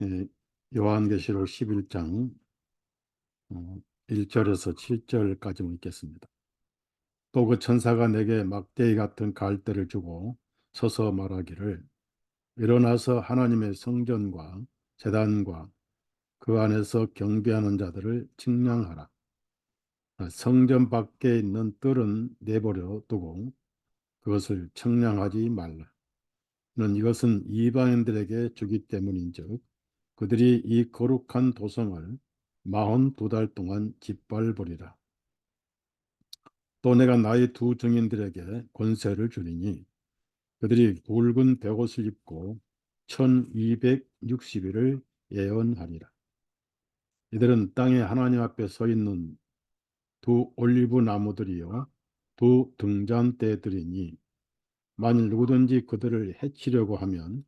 예, 요한계시록 11장 1절에서 7절까지 읽겠습니다. 또 그 천사가 내게 막대기 같은 갈대를 주고 서서 말하기를, 일어나서 하나님의 성전과 제단과 그 안에서 경배하는 자들을 측량하라. 성전 밖에 있는 뜰은 내버려 두고 그것을 측량하지 말라. 는 이것은 이방인들에게 주기 때문인즉 그들이 이 거룩한 도성을 42달 동안 짓밟으리라. 또 내가 나의 두 증인들에게 권세를 주리니 그들이 굵은 베옷을 입고 1260일을 예언하리라. 이들은 땅에 하나님 앞에 서 있는 두 올리브 나무들이요 두 등잔대들이니 만일 누구든지 그들을 해치려고 하면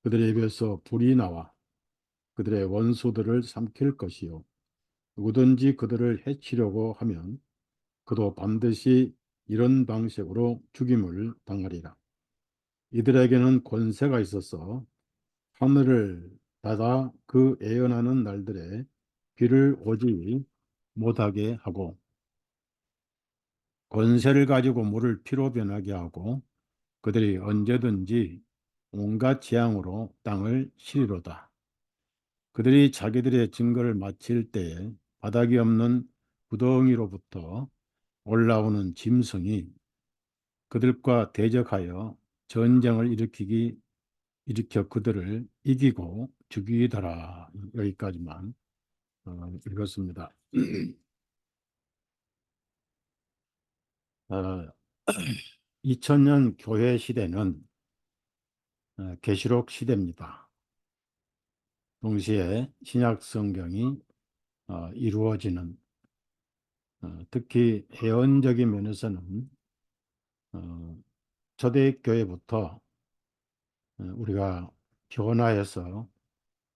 그들의 입에서 불이 나와 그들의 원수들을 삼킬 것이요 누구든지 그들을 해치려고 하면 그도 반드시 이런 방식으로 죽임을 당하리라. 이들에게는 권세가 있어서 하늘을 닫아 그 예언하는 날들에 비를 오지 못하게 하고 권세를 가지고 물을 피로 변하게 하고 그들이 언제든지 온갖 재앙으로 땅을 치리로다. 그들이 자기들의 증거를 마칠 때에 바닥이 없는 구덩이로부터 올라오는 짐승이 그들과 대적하여 전쟁을 일으켜 그들을 이기고 죽이더라. 여기까지만 읽었습니다. 2000년 교회 시대는 계시록 시대입니다. 동시에 신약 성경이 이루어지는 특히 예언적인 면에서는 초대교회부터 우리가 변화해서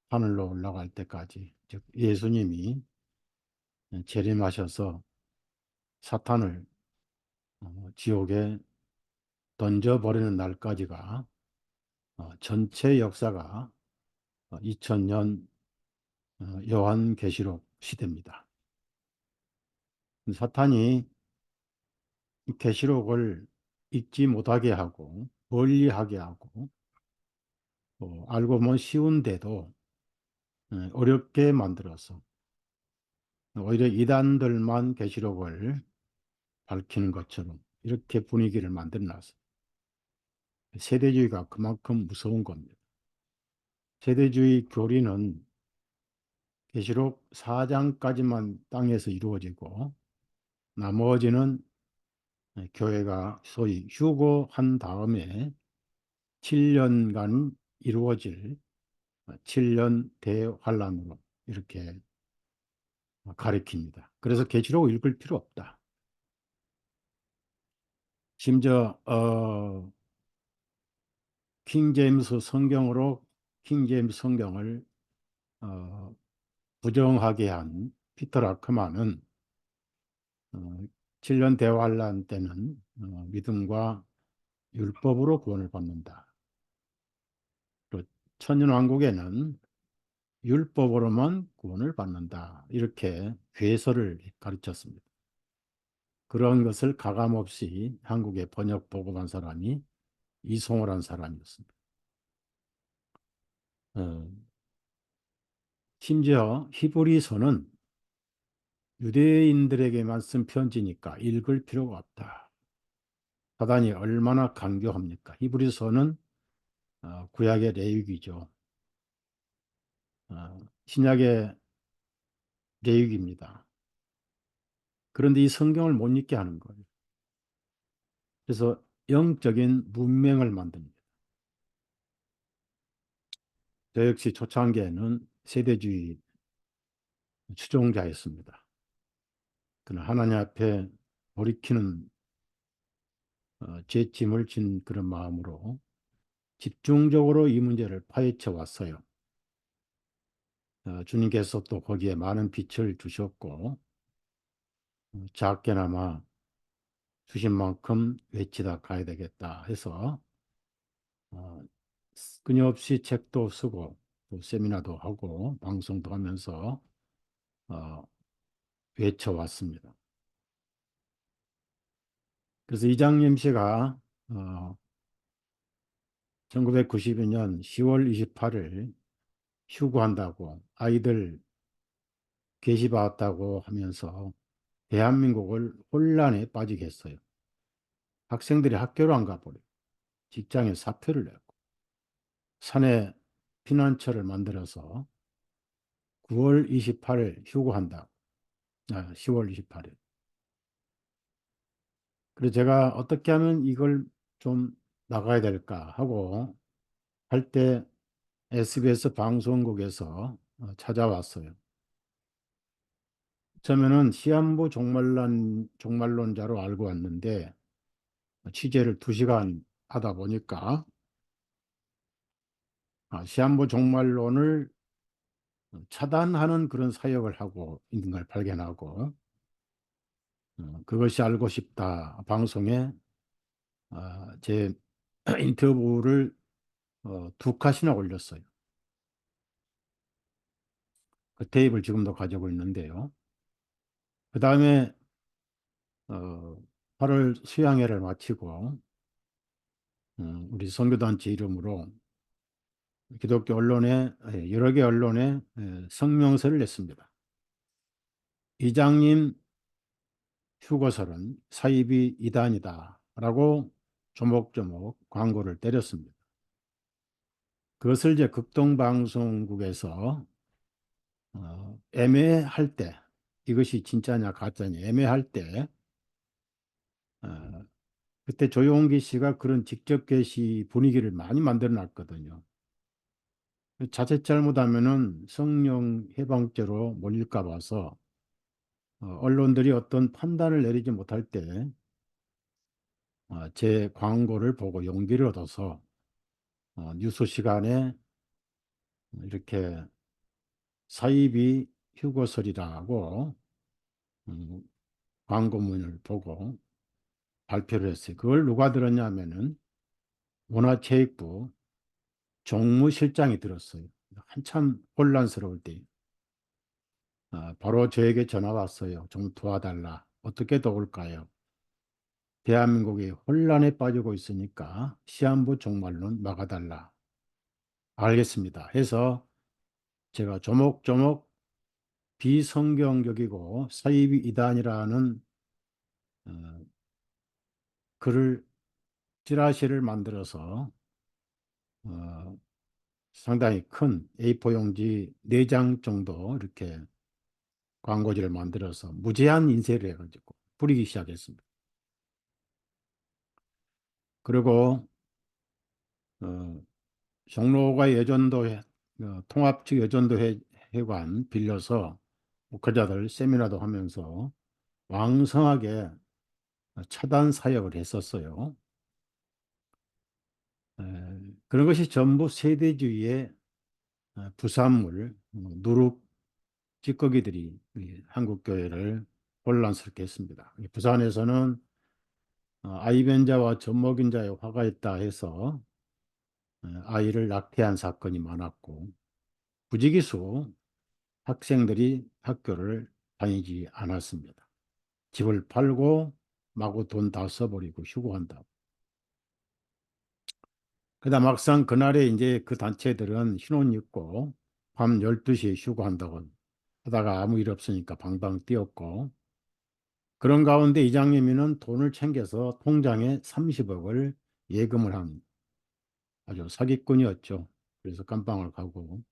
하늘로 올라갈 때까지, 즉 예수님이 재림하셔서 사탄을 지옥에 던져버리는 날까지가 전체 역사가 2000년 요한계시록 시대입니다. 사탄이 이 계시록을 읽지 못하게 하고 멀리하게 하고 알고 보면 쉬운데도 어렵게 만들어서 오히려 이단들만 계시록을 밝히는 것처럼 이렇게 분위기를 만들어놨어요. 세대주의가 그만큼 무서운 겁니다. 세대주의 교리는 계시록 4장까지만 땅에서 이루어지고 나머지는 교회가 소위 휴거한 다음에 7년간 이루어질 7년 대환란으로 이렇게 가리킵니다. 그래서 계시록 읽을 필요 없다. 심지어 킹제임스 성경으로 킹제임스 성경을 어, 부정하게 한 피터 라크만은 7년 대환란 때는 믿음과 율법으로 구원을 받는다. 또 천년왕국에는 율법으로만 구원을 받는다. 이렇게 괴설을 가르쳤습니다. 그런 것을 가감없이 한국에 번역 보고한 사람이 이송호란 사람이었습니다. 심지어 히브리서는 유대인들에게만 쓴 편지니까 읽을 필요가 없다. 사단이 얼마나 강교합니까? 히브리서는 구약의 레위기죠. 신약의 레위기입니다. 그런데 이 성경을 못 읽게 하는 거예요. 그래서 영적인 문맹을 만듭니다. 저 역시 초창기에는 세대주의 추종자였습니다. 그러나 하나님 앞에 돌이키는 죄짐을 진 그런 마음으로 집중적으로 이 문제를 파헤쳐 왔어요. 주님께서 또 거기에 많은 빛을 주셨고 작게나마 주신 만큼 외치다 가야 되겠다 해서 끊임없이 책도 쓰고 또 세미나도 하고 방송도 하면서 어, 외쳐왔습니다. 그래서 이장님 씨가 1992년 10월 28일 휴고한다고 아이들 계시 받았다고 하면서 대한민국을 혼란에 빠지게 했어요. 학생들이 학교로 안 가버려. 직장에 사표를 냈고 사내 피난처를 만들어서 9월 28일 휴고한다. 10월 28일. 그래서 제가 어떻게 하면 이걸 좀 나가야 될까 하고 할 때 SBS 방송국에서 찾아왔어요. 처음에는 시한부 종말론자로 알고 왔는데 취재를 2시간 하다 보니까 시한부 종말론을 차단하는 그런 사역을 하고 있는 걸 발견하고 그것이 알고 싶다 방송에 제 인터뷰를 2컷이나 올렸어요. 그 테이프를 지금도 가지고 있는데요. 그 다음에 8월 수양회를 마치고 우리 선교단체 이름으로 기독교 언론에 여러 개 언론에 성명서를 냈습니다. 이장님 휴거설은 사이비 이단이다라고 조목조목 광고를 때렸습니다. 그것을 이제 극동방송국에서 애매할 때 이것이 진짜냐 가짜냐 애매할 때 어, 그때 조용기 씨가 그런 직접 게시 분위기를 많이 만들어 놨거든요. 자칫 잘못하면은 성령 해방죄로 몰릴까 봐서 언론들이 어떤 판단을 내리지 못할 때 제 광고를 보고 용기를 얻어서 뉴스 시간에 이렇게 사이비 휴거설이라고 음, 광고문을 보고 발표를 했어요. 그걸 누가 들었냐면은 문화체육부 종무실장이 들었어요. 한참 혼란스러울 때 바로 저에게 전화 왔어요. 좀 도와달라. 어떻게 도울까요? 대한민국이 혼란에 빠지고 있으니까 시한부 종말론 막아달라. 알겠습니다. 해서 제가 조목조목 비성경적이고 사이비 이단이라는 어, 글을 찌라시를 만들어서 어, 상당히 큰 A4 용지 4장 정도 이렇게 광고지를 만들어서 무제한 인쇄를 해가지고 뿌리기 시작했습니다. 그리고 어, 종로가 통합 측 여전도 회관 빌려서 목회자들 세미나도 하면서 왕성하게 차단 사역을 했었어요. 에, 그런 것이 전부 세대주의의 부산물, 누룩 찌꺼기들이 이 한국 교회를 혼란스럽게 했습니다. 부산에서는 아이변자와 젖먹인 자의 화가 있다 해서 아이를 낙태한 사건이 많았고 부지기수 학생들이 학교를 다니지 않았습니다. 집을 팔고 마구 돈 다 써버리고 휴고한다. 그다음 막상 그날에 이제 그 단체들은 신혼 입고 밤 12시에 휴고한다고 하다가 아무 일 없으니까 방방 뛰었고 그런 가운데 이장님이는 돈을 챙겨서 통장에 30억을 예금을 한 아주 사기꾼이었죠. 그래서 깜빵을 가고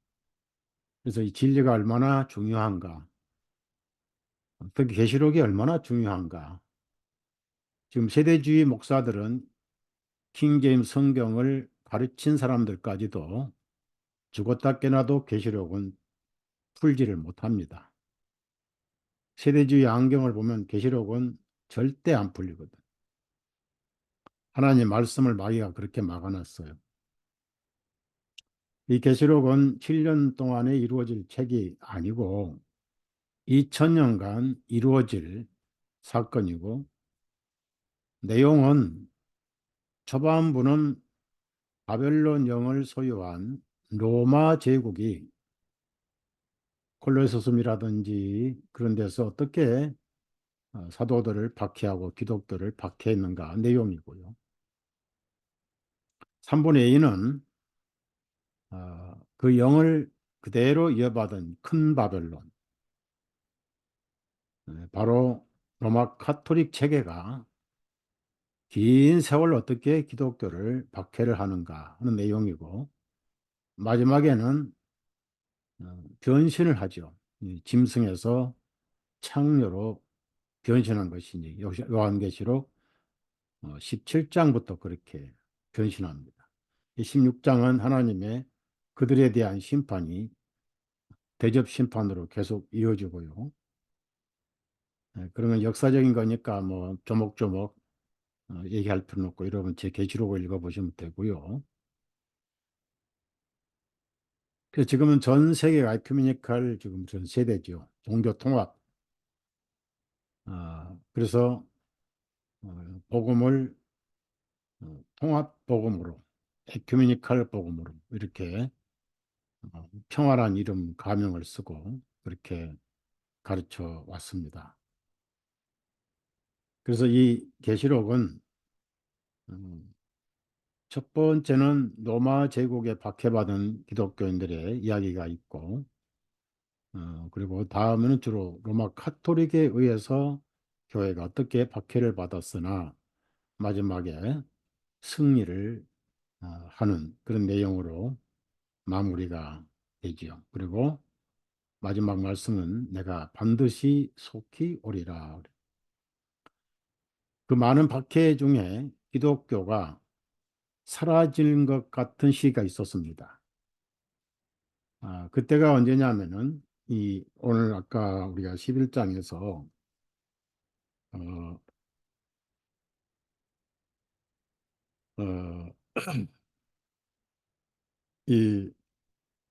그래서 이 진리가 얼마나 중요한가 특히 계시록이 얼마나 중요한가 지금 세대주의 목사들은 킹제임스 성경을 가르친 사람들까지도 죽었다 깨나도 계시록은 풀지를 못합니다. 세대주의 안경을 보면 계시록은 절대 안 풀리거든. 하나님 말씀을 마귀가 그렇게 막아놨어요. 이 계시록은 7년 동안에 이루어질 책이 아니고 2000년간 이루어질 사건이고 내용은 초반부는 바벨론 영을 소유한 로마 제국이 콜로세섬이라든지 그런 데서 어떻게 사도들을 박해하고 기독교를 박해했는가 내용이고요. 3분의 2는 그 영을 그대로 이어받은 큰 바벨론, 바로 로마 카톨릭 체계가 긴 세월 어떻게 기독교를 박해를 하는가 하는 내용이고, 마지막에는 변신을 하죠. 이 짐승에서 창녀로 변신한 것이 이제 요한계시록 17장부터 그렇게 변신합니다. 이 16장은 하나님의 그들에 대한 심판이 대접 심판으로 계속 이어지고요. 그런 건 역사적인 거니까 뭐 조목조목 얘기할 필요는 없고, 여러분 제 계시록을 읽어보시면 되고요. 그래서 지금은 전 세계가 에큐메니칼 지금 전 세대죠. 종교 통합. 그래서 복음을 통합 복음으로, 에큐메니칼 복음으로 이렇게 평화란 이름 가명을 쓰고 그렇게 가르쳐 왔습니다. 그래서 이 계시록은 음, 첫 번째는 로마 제국에 박해받은 기독교인들의 이야기가 있고, 그리고 다음에는 주로 로마 카톨릭에 의해서 교회가 어떻게 박해를 받았으나 마지막에 승리를 하는 그런 내용으로 마무리가 되지요. 그리고 마지막 말씀은 내가 반드시 속히 오리라. 그 많은 박해 중에 기독교가 사라지는 것 같은 시기가 있었습니다. 그때가 언제냐면은 이 오늘 아까 우리가 11장에서 어, 어, 이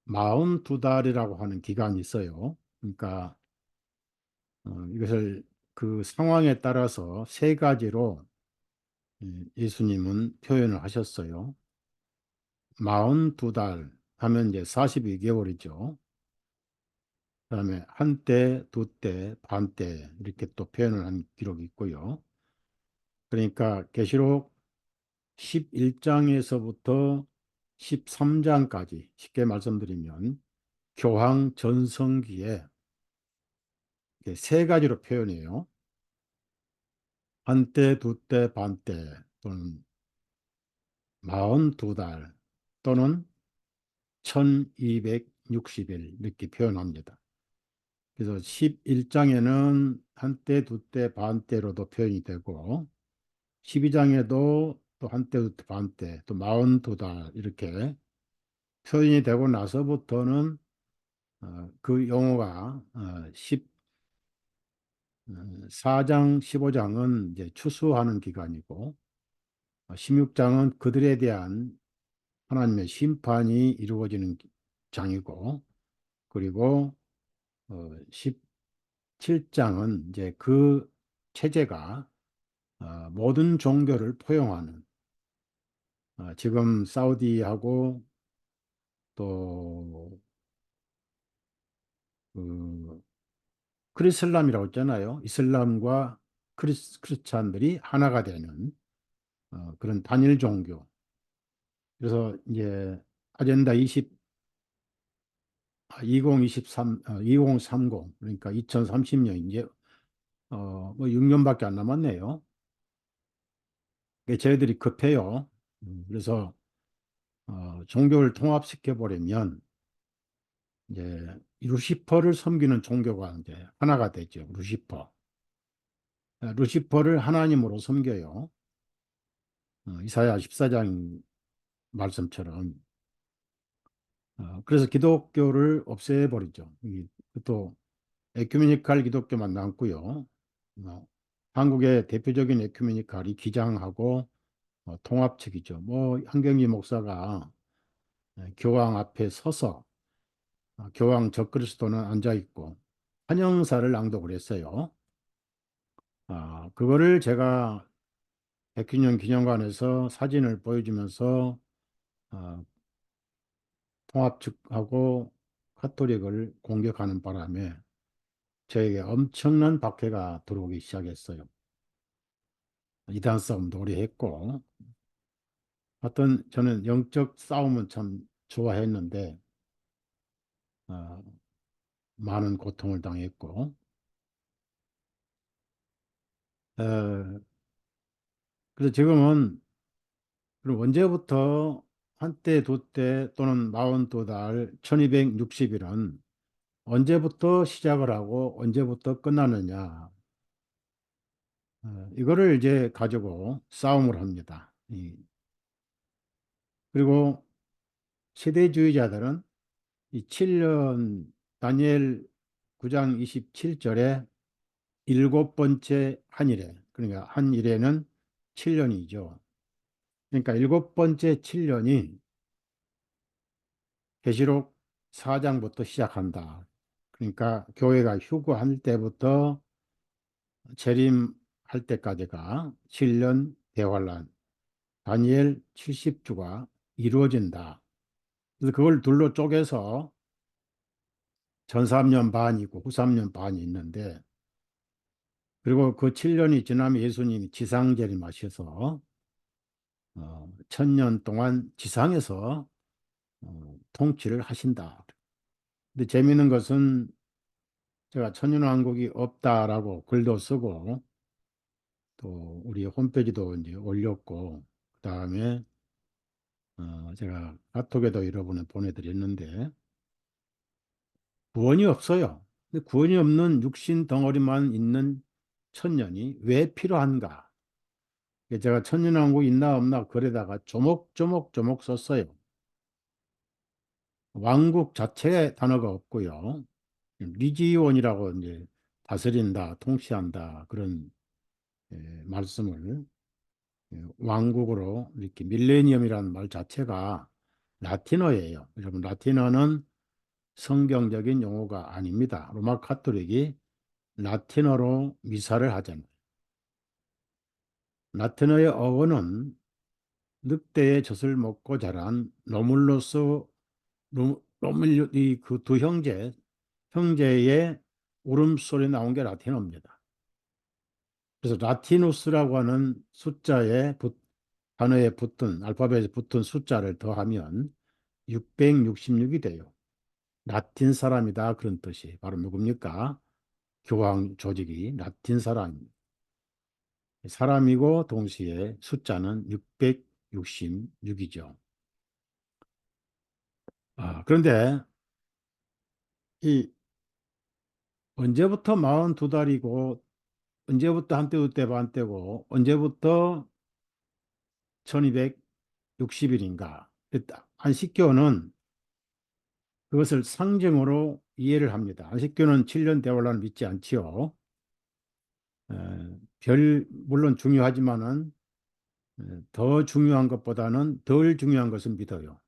42달이라고 하는 기간이 있어요. 그러니까 이것을 그 상황에 따라서 세 가지로 예수님은 표현을 하셨어요. 42달 하면 이제 42개월이죠. 그다음에 한때, 두때, 반때 이렇게 또 표현을 한 기록이 있고요. 그러니까 계시록 11장에서부터 13장까지 쉽게 말씀드리면 교황 전성기에 이렇게 세 가지로 표현해요. 한때, 두때, 반때 또는 42달 또는 1260일 이렇게 표현합니다. 그래서 11장에는 한때, 두때, 반때로도 표현이 되고 12장에도 또 한때, 두때, 반때, 또 42달 이렇게 표현이 되고 나서부터는 그 용어가 14장, 15장은 이제 추수하는 기간이고 16장은 그들에 대한 하나님의 심판이 이루어지는 장이고, 그리고 17장은 이제 그 체제가 모든 종교를 포용하는, 지금 사우디하고 또 그 크리슬람이라고 있잖아요. 이슬람과 크리스찬들이 하나가 되는 그런 단일 종교. 그래서 이제 아젠다 2023, 2030, 그러니까 2030년 이제 뭐 6년밖에 안 남았네요. 저희들이 급해요. 그래서 종교를 통합시켜 버리면 이제 루시퍼를 섬기는 종교가 이제 하나가 되죠. 루시퍼. 루시퍼를 하나님으로 섬겨요. 이사야 14장 말씀처럼. 그래서 기독교를 없애버리죠. 또 에큐메니칼 기독교만 남고요. 한국의 대표적인 에큐메니칼이 기장하고 통합책이죠. 뭐 한경희 목사가 교황 앞에 서서 교황 적그리스도는 앉아 있고 환영사를 낭독을 했어요. 그거를 제가 백주년 기념관에서 사진을 보여주면서 어, 통합 측하고 카톨릭을 공격하는 바람에 저에게 엄청난 박해가 들어오기 시작했어요. 이단 싸움도 오래 했고, 하여튼 저는 영적 싸움은 참 좋아했는데, 어, 많은 고통을 당했고, 어, 그래서 지금은 그럼 언제부터 한때, 두때 또는 42달, 1260일은 언제부터 시작을 하고 언제부터 끝나느냐. 이거를 이제 가지고 싸움을 합니다. 그리고 시대주의자들은 이 7년 다니엘 9장 27절에 일곱 번째 한일에, 그러니까 한일에는 7년이죠. 그러니까 일곱 번째 7년이 계시록 4장부터 시작한다. 그러니까 교회가 휴거할 때부터 재림할 때까지가 7년 대환란, 다니엘 70주가 이루어진다. 그래서 그걸 둘로 쪼개서 전 3년 반이고 후 3년 반이 있는데, 그리고 그 7년이 지나면 예수님이 지상 재림하셔서 1000년 동안 지상에서 통치를 하신다. 근데 재미있는 것은 제가 천년왕국이 없다라고 글도 쓰고 또 우리 홈페이지도 이제 올렸고, 그다음에 제가 카톡에도 여러 번에 보내드렸는데 구원이 없어요. 근데 구원이 없는 육신 덩어리만 있는 천년이 왜 필요한가? 제가 천년왕국 있나 없나 글에다가 조목조목 썼어요. 왕국 자체의 단어가 없고요. 리지온이라고 이제 다스린다, 통치한다 그런 말씀을 왕국으로 이렇게 밀레니엄이라는 말 자체가 라틴어예요. 여러분 라틴어는 성경적인 용어가 아닙니다. 로마 카톨릭이 라틴어로 미사를 하잖아요. 라틴어의 어원은 늑대의 젖을 먹고 자란 로물로스 로밀 이그 두 형제의 울음소리 나온 게 라틴어입니다. 그래서 라티누스라고 하는 단어에 붙은 알파벳에 붙은 숫자를 더하면 666이 돼요. 라틴 사람이다 그런 뜻이 바로 누굽니까? 교황 조직이 라틴 사람이고 동시에 숫자는 666이죠. 그런데 이 언제부터 42달이고 언제부터 한때 두때 반때고 언제부터 1260일인가? 안식교는 그것을 상징으로 이해를 합니다. 안식교는 7년 대환란을 믿지 않지요. 물론 중요하지만은 더 중요한 것보다는 덜 중요한 것은 믿어요.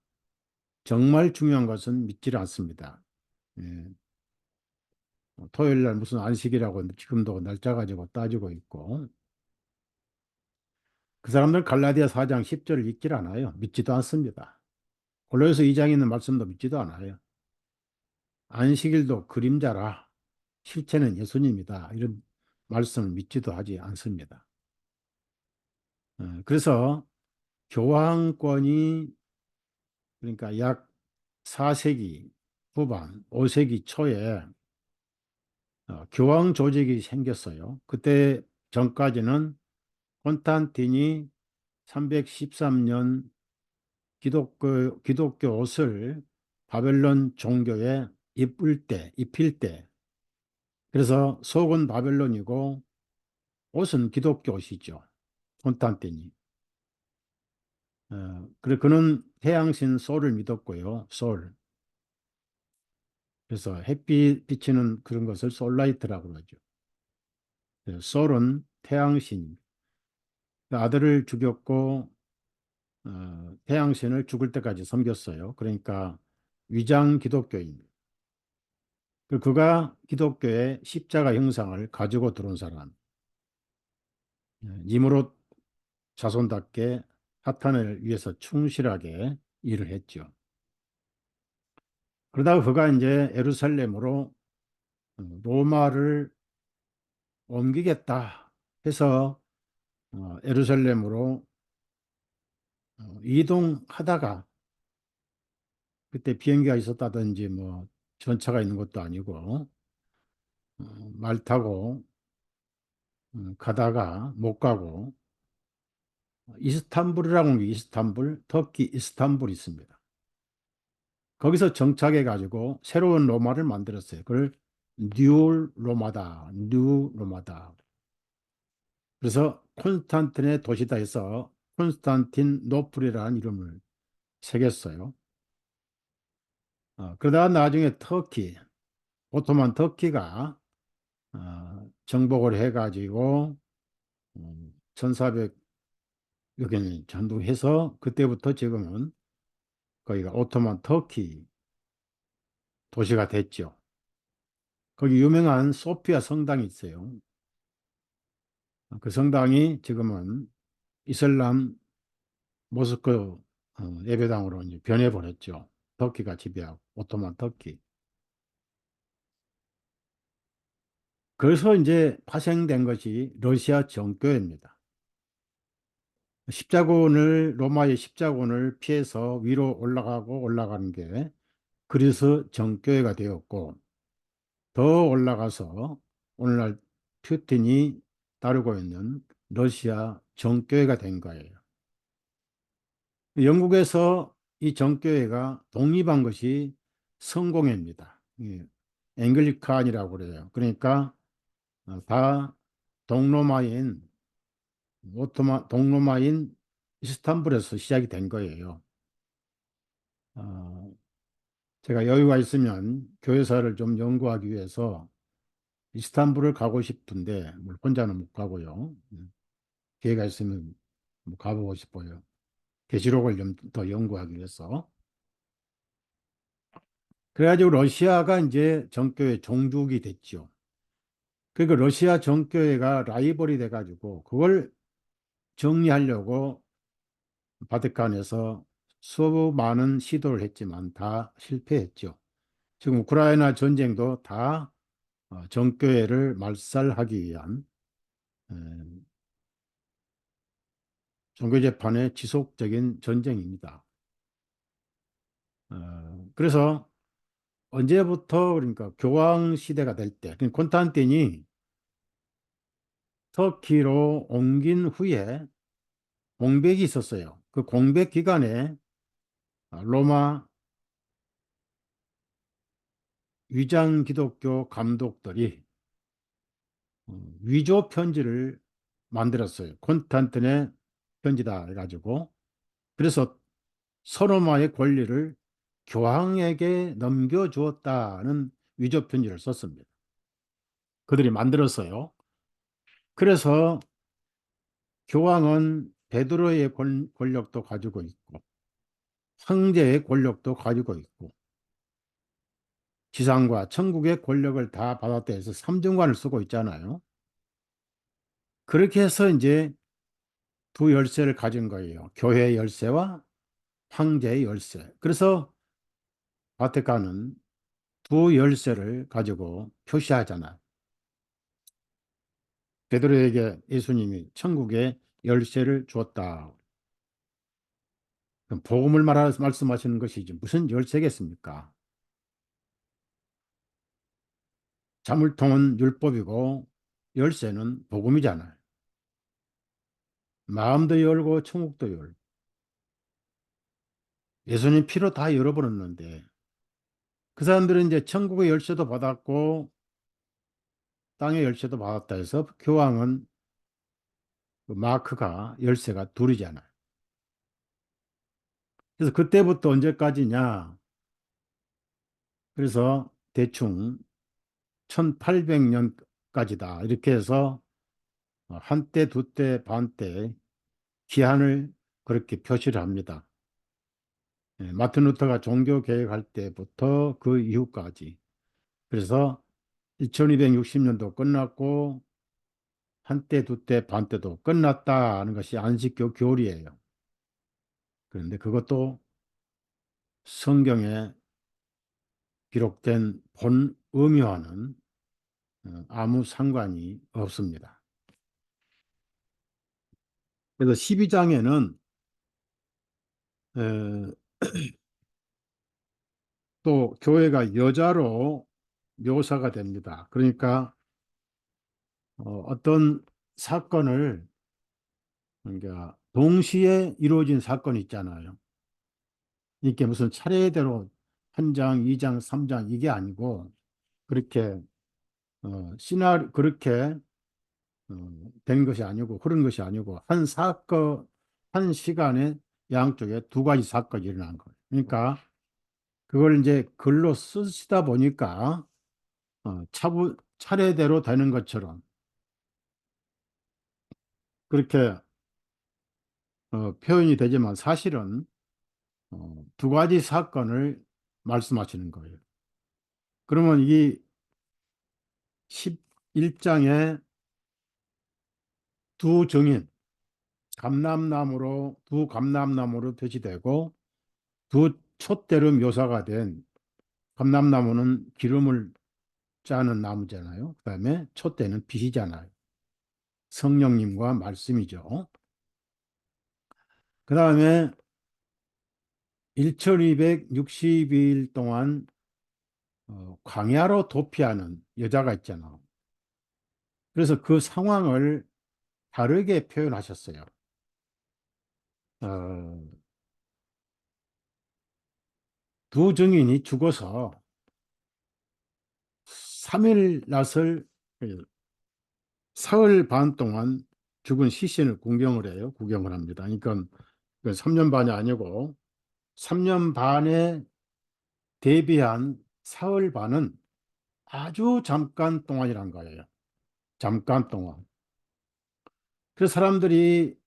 정말 중요한 것은 믿지를 않습니다. 예, 토요일 날 무슨 안식이라고 지금도 날짜 가지고 따지고 있고, 그 사람들 갈라디아 4장 10절을 읽질 않아요. 믿지도 않습니다. 골로새서 2장에 있는 말씀도 믿지도 않아요. 안식일도 그림자라 실체는 예수님이다. 이런 말씀을 믿지도 하지 않습니다. 그래서 교황권이 그러니까 약 4세기 후반, 5세기 초에 교황 조직이 생겼어요. 그때 전까지는 콘스탄틴이 313년 기독교 옷을 바벨론 종교에 입힐 때, 그래서 속은 바벨론이고 옷은 기독교 옷이죠. 콘스탄틴이. 그래 그는 태양신 솔을 믿었고요. 솔. 그래서 햇빛 비치는 그런 것을 솔라이트라고 그러죠. 솔은 태양신. 그 아들을 죽였고 태양신을 죽을 때까지 섬겼어요. 그러니까 위장 기독교인. 그가 기독교의 십자가 형상을 가지고 들어온 사람. 니무롯 자손답게 사탄을 위해서 충실하게 일을 했죠. 그러다가 그가 이제 예루살렘으로 로마를 옮기겠다 해서 예루살렘으로 이동하다가 그때 비행기가 있었다든지 뭐 전차가 있는 것도 아니고 말 타고 가다가 못 가고 이스탄불이라고 하는 게 이스탄불, 터키 이스탄불이 있습니다. 거기서 정착해 가지고 새로운 로마를 만들었어요. 그걸 뉴 로마다, 뉴 로마다. 그래서 콘스탄틴의 도시다 해서 콘스탄틴노플이라는 이름을 새겼어요. 그러다가 나중에 터키, 오토만 터키가 정복을 해가지고 1400 여기는 전도해서 그때부터 지금은 거기가 오토만 터키 도시가 됐죠. 거기 유명한 소피아 성당이 있어요. 그 성당이 지금은 이슬람 모스크 예배당으로 이제 변해버렸죠. 터키가 지배하고 오토만 터키. 그래서 이제 파생된 것이 러시아 정교회입니다. 십자군을 로마의 십자군을 피해서 위로 올라가고 올라가는 게 그리스 정교회가 되었고 더 올라가서 오늘날 푸틴이 따르고 있는 러시아 정교회가 된 거예요. 영국에서 이 정교회가 독립한 것이 성공입니다. 앵글리칸이라고 그래요. 그러니까 다 동로마인 동로마인 이스탄불에서 시작이 된 거예요. 어, 제가 여유가 있으면 교회사를 좀 연구하기 위해서 이스탄불을 가고 싶은데 물 혼자는 못 가고요. 기회가 있으면 뭐 가보고 싶어요. 계시록을 좀 더 연구하기 위해서. 그래가지고 러시아가 이제 정교회 종족이 됐죠. 그러니까 러시아 정교회가 라이벌이 돼가지고 그걸 정리하려고 바티칸에서 수많은 시도를 했지만 다 실패했죠. 지금 우크라이나 전쟁도 다 정교회를 말살하기 위한 에, 종교재판의 지속적인 전쟁입니다. 그래서 언제부터 그러니까 교황 시대가 될 때, 그러니까 콘스탄틴이 터키로 옮긴 후에 공백이 있었어요. 그 공백 기간에 로마 위장 기독교 감독들이 위조 편지를 만들었어요. 콘스탄틴의 편지다 해가지고 그래서 서로마의 권리를 교황에게 넘겨주었다는 위조 편지를 썼습니다. 그들이 만들었어요. 그래서 교황은 베드로의 권력도 가지고 있고 황제의 권력도 가지고 있고 지상과 천국의 권력을 다 받았다 해서 삼정관을 쓰고 있잖아요. 그렇게 해서 이제 두 열쇠를 가진 거예요. 교회의 열쇠와 황제의 열쇠. 그래서 바티칸은 두 열쇠를 가지고 표시하잖아요. 베드로에게 예수님이 천국의 열쇠를 주었다. 그럼 복음을 말씀하시는 것이지 무슨 열쇠겠습니까? 자물통은 율법이고 열쇠는 복음이잖아요. 마음도 열고 천국도 열고 예수님 피로 다 열어버렸는데 그 사람들은 이제 천국의 열쇠도 받았고 땅의 열쇠도 받았다 해서 교황은 그 마크가 열쇠가 둘이잖아요. 그래서 그때부터 언제까지냐? 그래서 대충 1800년까지다. 이렇게 해서 한때, 두때, 반때 기한을 그렇게 표시를 합니다. 마틴 루터가 종교 개혁할 때부터 그 이후까지. 그래서 1260년도 끝났고 한때, 두때, 반때도 끝났다는 것이 안식교 교리예요. 그런데 그것도 성경에 기록된 본 의미와는 아무 상관이 없습니다. 그래서 12장에는 또 교회가 여자로 묘사가 됩니다. 그러니까 어떤 사건을, 그러니까 동시에 이루어진 사건이 있잖아요. 이게 무슨 차례대로 한 장, 2장, 3장 이게 아니고 그렇게 그렇게 된 것이 아니고 흐른 것이 아니고 한 사건, 한 시간에 양쪽에 두 가지 사건이 일어난 거예요. 그러니까 그걸 이제 글로 쓰시다 보니까 차례대로 되는 것처럼 그렇게 표현이 되지만 사실은 두 가지 사건을 말씀하시는 거예요. 그러면 이 11장에 두 증인, 두 감람나무로 표시되고 두 촛대로 묘사가 된, 감람나무는 기름을 짜는 나무잖아요. 그다음에 촛대는 빛이잖아요. 성령님과 말씀이죠. 그다음에 1262일 동안 광야로 도피하는 여자가 있잖아. 그래서 그 상황을 다르게 표현하셨어요. 어, 두 증인이 죽어서 3일 낫을, 사흘 반 동안 죽은 시신을 구경을 해요. 구경을 합니다. 그러니까 3년 반이 아니고 3년 반에 대비한 사흘 반은 아주 잠깐 동안이란 거예요. 잠깐 동안. 그래서 사람들이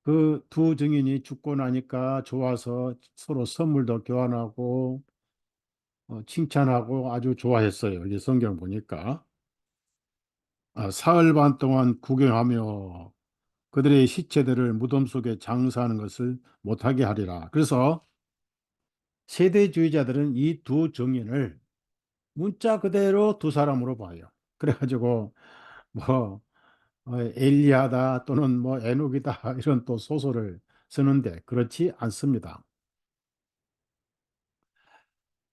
그 두 증인이 죽고 나니까 좋아서 서로 선물도 교환하고 칭찬하고 아주 좋아했어요. 이제 성경 보니까. 사흘 반 동안 구경하며 그들의 시체들을 무덤 속에 장사하는 것을 못하게 하리라. 그래서 세대주의자들은 이 두 증인을 문자 그대로 두 사람으로 봐요. 그래가지고 뭐 엘리야다 또는 뭐 에녹이다 이런 또 소설을 쓰는데 그렇지 않습니다.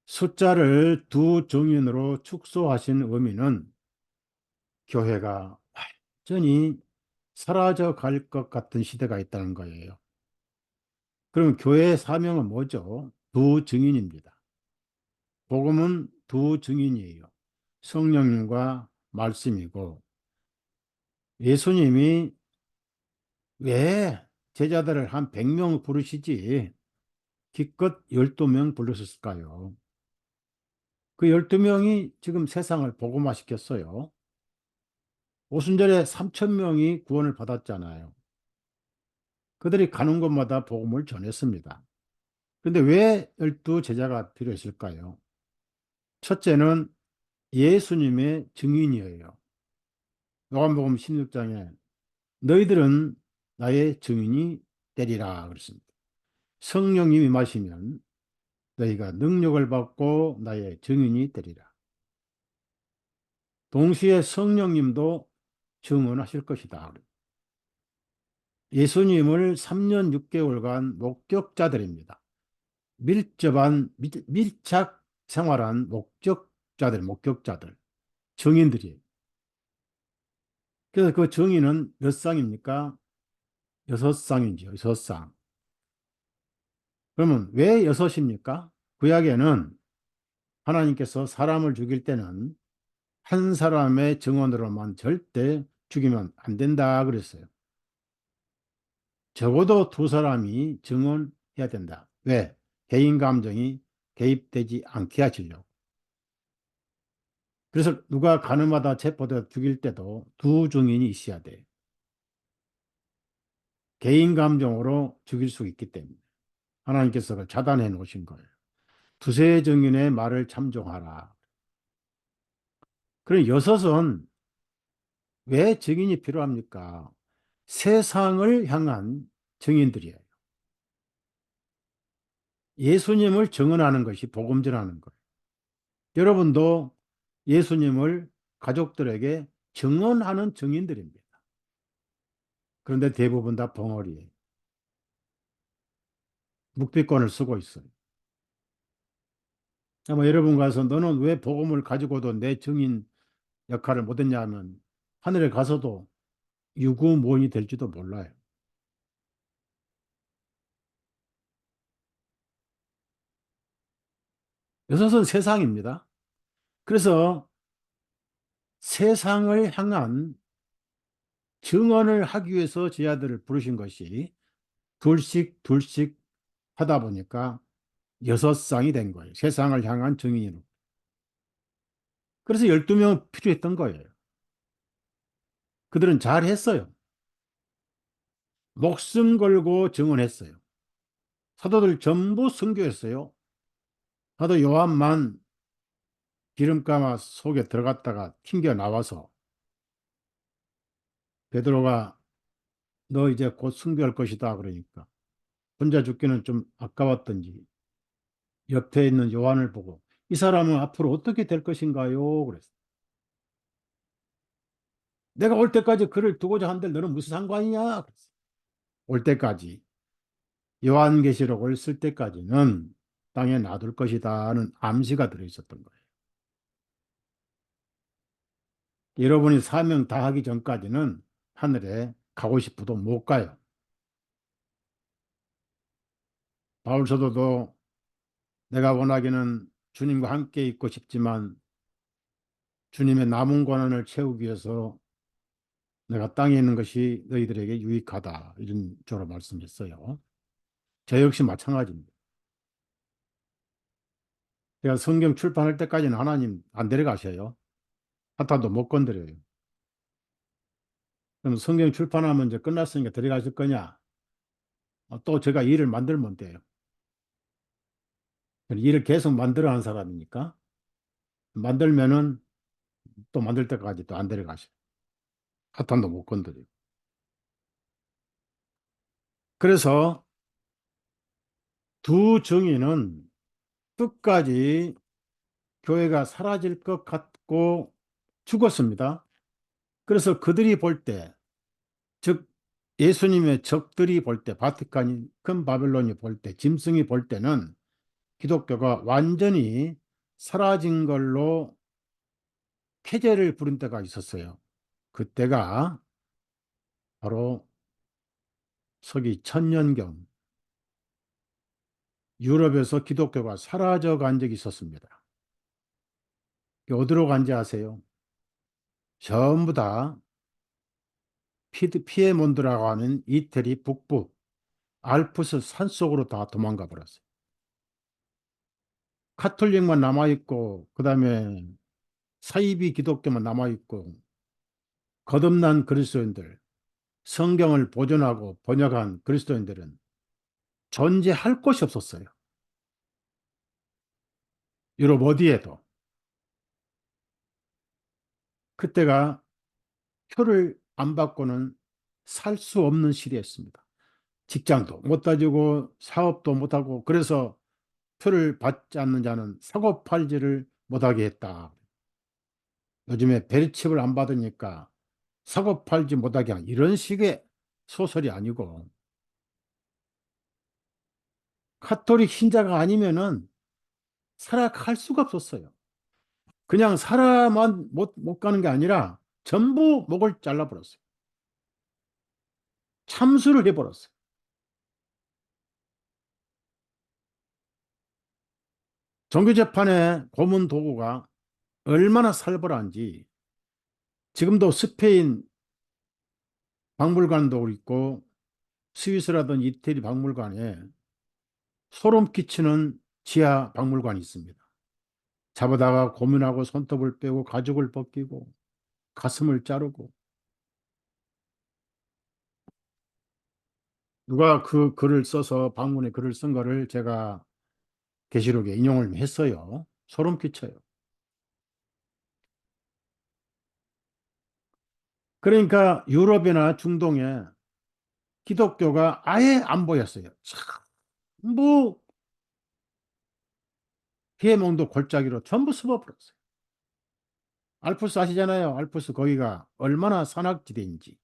숫자를 두 증인으로 축소하신 의미는 교회가 완전히 사라져 갈 것 같은 시대가 있다는 거예요. 그럼 교회의 사명은 뭐죠? 두 증인입니다. 복음은 두 증인이에요. 성령님과 말씀이고, 예수님이 왜 제자들을 한 100명 부르시지 기껏 12명 부르셨을까요? 그 12명이 지금 세상을 복음화시켰어요. 오순절에 3천 명이 구원을 받았잖아요. 그들이 가는 곳마다 복음을 전했습니다. 근데 왜 12제자가 필요했을까요? 첫째는 예수님의 증인이에요. 요한복음 16장에 너희들은 나의 증인이 되리라 그랬습니다. 성령님이 임하시면 너희가 능력을 받고 나의 증인이 되리라. 동시에 성령님도 증언하실 것이다. 예수님을 3년 6개월간 목격자들입니다. 밀착 생활한 목격자들, 증인들이에요. 그래서 그 증인은 몇 쌍입니까? 6쌍이죠, 6쌍. 그러면 왜 여섯입니까? 구약에는 하나님께서 사람을 죽일 때는 한 사람의 증언으로만 절대 죽이면 안 된다 그랬어요. 적어도 두 사람이 증언해야 된다. 왜? 개인 감정이 개입되지 않게 하시려고. 그래서 누가 가늠하다 체포되어 죽일 때도 두 증인이 있어야 돼. 개인 감정으로 죽일 수 있기 때문에 하나님께서 그걸 차단해 놓으신 거예요. 두세 증인의 말을 참종하라. 그럼 여섯은 왜 증인이 필요합니까? 세상을 향한 증인들이에요. 예수님을 증언하는 것이 복음 전하는 거예요. 여러분도 예수님을 가족들에게 증언하는 증인들입니다. 그런데 대부분 다 벙어리예요. 묵비권을 쓰고 있어요. 아마 여러분 가서 너는 왜 복음을 가지고도 내 증인 역할을 못했냐 하면 하늘에 가서도 유구무원이 될지도 몰라요. 이것은 세상입니다. 그래서 세상을 향한 증언을 하기 위해서 제 아들을 부르신 것이 둘씩 둘씩 하다 보니까 여섯 쌍이 된 거예요. 세상을 향한 증인으로. 그래서 12명 필요했던 거예요. 그들은 잘했어요. 목숨 걸고 증언했어요. 사도들 전부 순교했어요. 사도 요한만 기름가마 속에 들어갔다가 튕겨 나와서 베드로가 너 이제 곧 순교할 것이다 그러니까 혼자 죽기는 좀 아까웠던지 옆에 있는 요한을 보고 이 사람은 앞으로 어떻게 될 것인가요? 그랬어요. 내가 올 때까지 그를 두고자 한들 너는 무슨 상관이냐? 그랬어요. 올 때까지 요한계시록을 쓸 때까지는 땅에 놔둘 것이다는 암시가 들어있었던 거예요. 여러분이 사명 다 하기 전까지는 하늘에 가고 싶어도 못 가요. 바울 사도도 내가 원하기는 주님과 함께 있고 싶지만 주님의 남은 고난을 채우기 위해서 내가 땅에 있는 것이 너희들에게 유익하다. 이런 쪽으로 말씀했어요. 저 역시 마찬가지입니다. 제가 성경 출판할 때까지는 하나님 안 데려가셔요. 하나도 못 건드려요. 그럼 성경 출판하면 이제 끝났으니까 데려가실 거냐? 또 제가 일을 만들면 돼요. 일을 계속 만들어 한 사람이니까 만들면은 또 만들 때까지 또 안 데려가셔요. 하나도 못 건드려요. 그래서 두 증인은 끝까지 교회가 사라질 것 같고 죽었습니다. 그래서 그들이 볼 때, 즉 예수님의 적들이 볼 때, 바티칸이 큰 바벨론이 볼 때, 짐승이 볼 때는 기독교가 완전히 사라진 걸로 쾌재를 부른 때가 있었어요. 그때가 바로 서기 천년경 유럽에서 기독교가 사라져 간 적이 있었습니다. 어디로 간지 아세요? 전부 다 피에몬드라고 하는 이태리 북부 알프스 산속으로 다 도망가 버렸어요. 카톨릭만 남아있고 그다음에 사이비 기독교만 남아있고 거듭난 그리스도인들, 성경을 보존하고 번역한 그리스도인들은 존재할 곳이 없었어요. 유럽 어디에도. 그때가 표를 안 받고는 살 수 없는 시대였습니다. 직장도 못 다지고 사업도 못하고 그래서 표를 받지 않는 자는 사고 팔지를 못하게 했다. 요즘에 베리칩을 안 받으니까 사고 팔지 못하게 한 이런 식의 소설이 아니고 카톨릭 신자가 아니면은 살아갈 수가 없었어요. 그냥 살아만 못 가는 게 아니라 전부 목을 잘라버렸어요. 참수를 해버렸어요. 종교재판의 고문 도구가 얼마나 살벌한지 지금도 스페인 박물관도 있고 스위스라든 이태리 박물관에 소름 끼치는 지하 박물관이 있습니다. 잡아다가 고문하고 손톱을 빼고 가죽을 벗기고 가슴을 자르고 누가 그 글을 써서 방문에 글을 쓴 거를 제가 계시록에 인용을 했어요. 소름 끼쳐요. 그러니까 유럽이나 중동에 기독교가 아예 안 보였어요. 전부 피해망도 골짜기로 전부 숨어버렸어요. 알프스 아시잖아요. 알프스 거기가 얼마나 산악지대인지.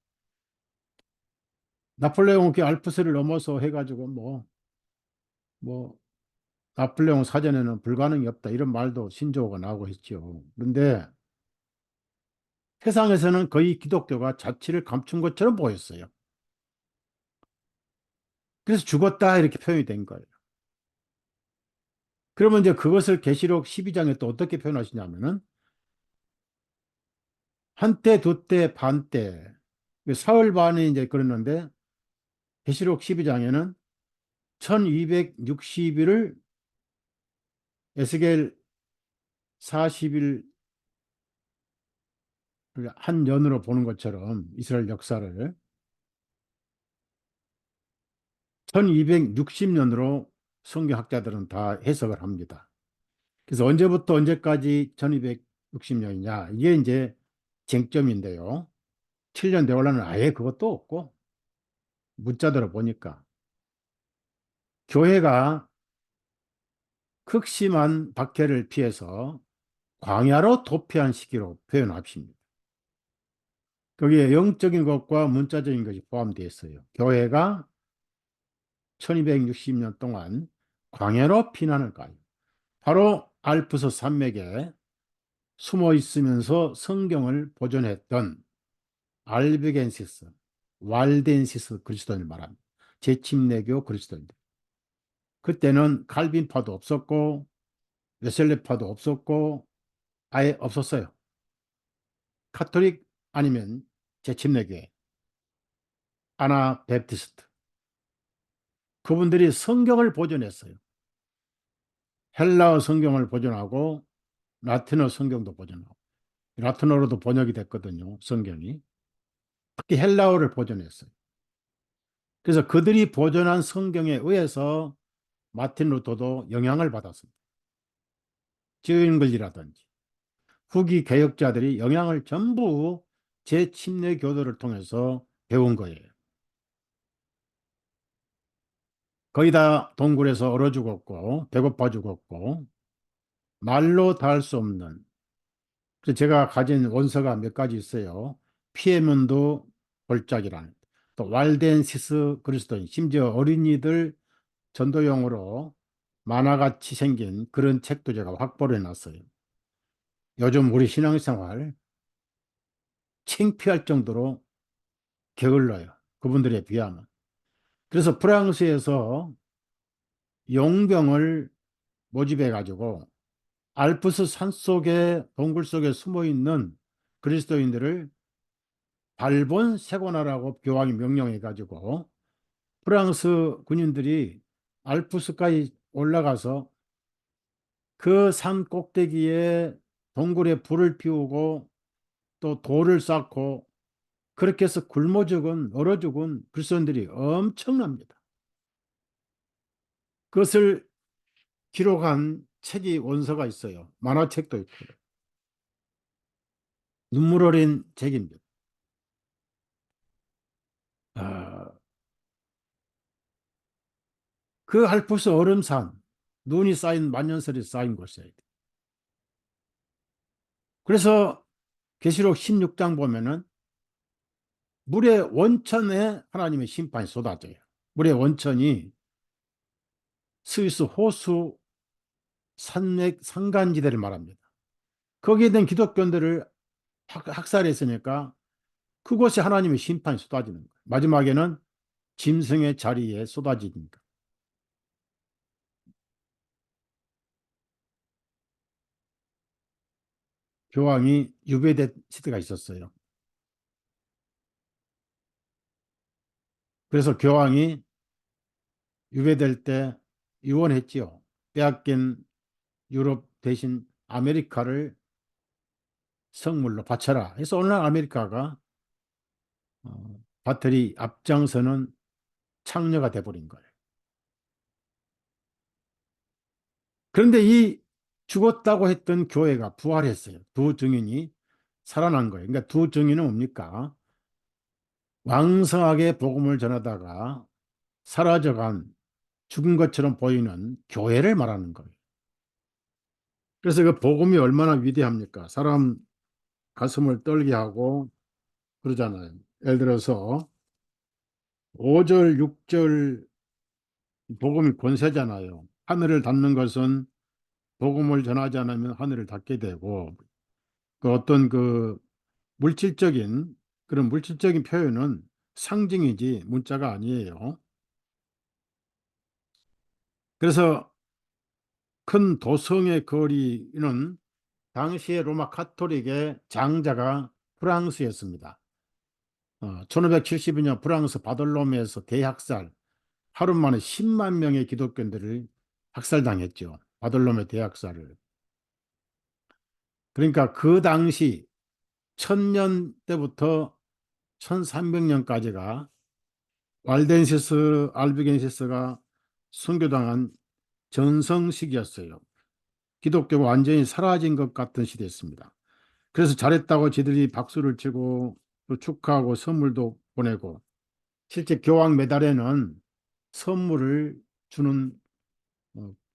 나폴레옹 그 알프스를 넘어서 해가지고 뭐 나폴레옹 사전에는 불가능이 없다 이런 말도 신조어가 나오고 했죠. 그런데 세상에서는 거의 기독교가 자치를 감춘 것처럼 보였어요. 그래서 죽었다 이렇게 표현이 된 거예요. 그러면 이제 그것을 계시록 12장에 또 어떻게 표현하시냐면은 한때, 두때, 반때, 사흘 반이 이제 그랬는데 계시록 12장에는 1260일을 에스겔 40일 한 년으로 보는 것처럼 이스라엘 역사를 1260년으로 성경학자들은 다 해석을 합니다. 그래서 언제부터 언제까지 1260년이냐 이게 이제 쟁점인데요. 7년 대원란은 아예 그것도 없고 문자대로 보니까 교회가 극심한 박해를 피해서 광야로 도피한 시기로 표현합니다. 거기에 영적인 것과 문자적인 것이 포함되어 있어요. 교회가 1260년 동안 광야로 피난을 가요. 바로 알프스 산맥에 숨어 있으면서 성경을 보존했던 알비겐시스, 왈덴시스 그리스도인을 말합니다. 제침내교 그리스도인들. 그때는 칼빈파도 없었고 웨슬레파도 없었고 아예 없었어요. 카톨릭 아니면 제침내교회, 아나베프티스트. 그분들이 성경을 보존했어요. 헬라어 성경을 보존하고 라틴어 성경도 보존하고 라틴어로도 번역이 됐거든요. 성경이. 특히 헬라어를 보존했어요. 그래서 그들이 보존한 성경에 의해서 마틴 루터도 영향을 받았습니다. 지은글이라든지 후기 개혁자들이 영향을 전부 제침례 교도를 통해서 배운 거예요. 거의 다 동굴에서 얼어 죽었고 배고파 죽었고 말로 다 할 수 없는 그래서 제가 가진 원서가 몇 가지 있어요. 피에문드 골짜기라는 또 왈덴시스 그리스도인 심지어 어린이들 전도용으로 만화같이 생긴 그런 책도 제가 확보를 해놨어요. 요즘 우리 신앙생활 창피할 정도로 게을러요. 그분들에 비하면. 그래서 프랑스에서 용병을 모집해 가지고 알프스 산속에 동굴 속에 숨어 있는 그리스도인들을 발본 세고나라고 교황이 명령해 가지고 프랑스 군인들이 알프스까지 올라가서 그 산 꼭대기에 동굴에 불을 피우고 또 돌을 쌓고 그렇게 해서 굶어 죽은 얼어 죽은 그리스도인들이 엄청납니다. 그것을 기록한 책이 원서가 있어요. 만화책도 있고 눈물 어린 책입니다. 아, 그 알프스 얼음산 눈이 쌓인 만년설이 쌓인 곳이에요. 그래서 계시록 16장 보면은 물의 원천에 하나님의 심판이 쏟아져요. 물의 원천이 스위스 호수 산맥 산간지대를 말합니다. 거기에 있는 기독교인들을 학살했으니까 그곳에 하나님의 심판이 쏟아지는 거예요. 마지막에는 짐승의 자리에 쏟아지니까. 교황이 유배된 시대가 있었어요. 그래서 교황이 유배될 때 유언했지요. 빼앗긴 유럽 대신 아메리카를 성물로 바쳐라. 그래서 오늘날 아메리카가 바터리 앞장서는 창녀가 돼버린 거예요. 그런데 이 죽었다고 했던 교회가 부활했어요. 두 증인이 살아난 거예요. 그러니까 두 증인은 뭡니까? 왕성하게 복음을 전하다가 사라져간 죽은 것처럼 보이는 교회를 말하는 거예요. 그래서 그 복음이 얼마나 위대합니까? 사람 가슴을 떨게 하고 그러잖아요. 예를 들어서 5절, 6절 복음이 권세잖아요. 하늘을 닫는 것은 복음을 전하지 않으면 하늘을 닫게 되고, 그 어떤 그 물질적인 그런 물질적인 표현은 상징이지 문자가 아니에요. 그래서 큰 도성의 거리는 당시의 로마 카톨릭의 장자가 프랑스였습니다. 1572년 프랑스 바돌로메에서 대학살, 하루 만에 10만 명의 기독교인들을 학살당했죠. 바돌로메 대학살을. 그러니까 그 당시 1000년 때부터 1300년까지가 왈덴시스 알비겐시스가 순교당한 전성시기였어요. 기독교가 완전히 사라진 것 같은 시대였습니다. 그래서 잘했다고 지들이 박수를 치고 또 축하하고 선물도 보내고, 실제 교황 메달에는 선물을 주는,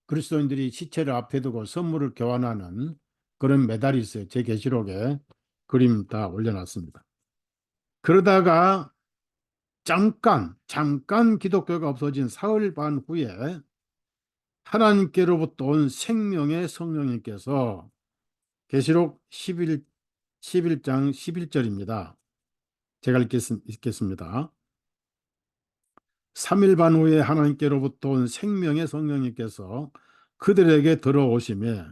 그리스도인들이 시체를 앞에 두고 선물을 교환하는 그런 메달이 있어요. 제 계시록에 그림 다 올려놨습니다. 그러다가 잠깐 기독교가 없어진 사흘 반 후에 하나님께로부터 온 생명의 성령님께서, 계시록 11장 11절입니다. 제가 읽겠습니다. 3일 반 후에 하나님께로부터 온 생명의 성령님께서 그들에게 들어오시매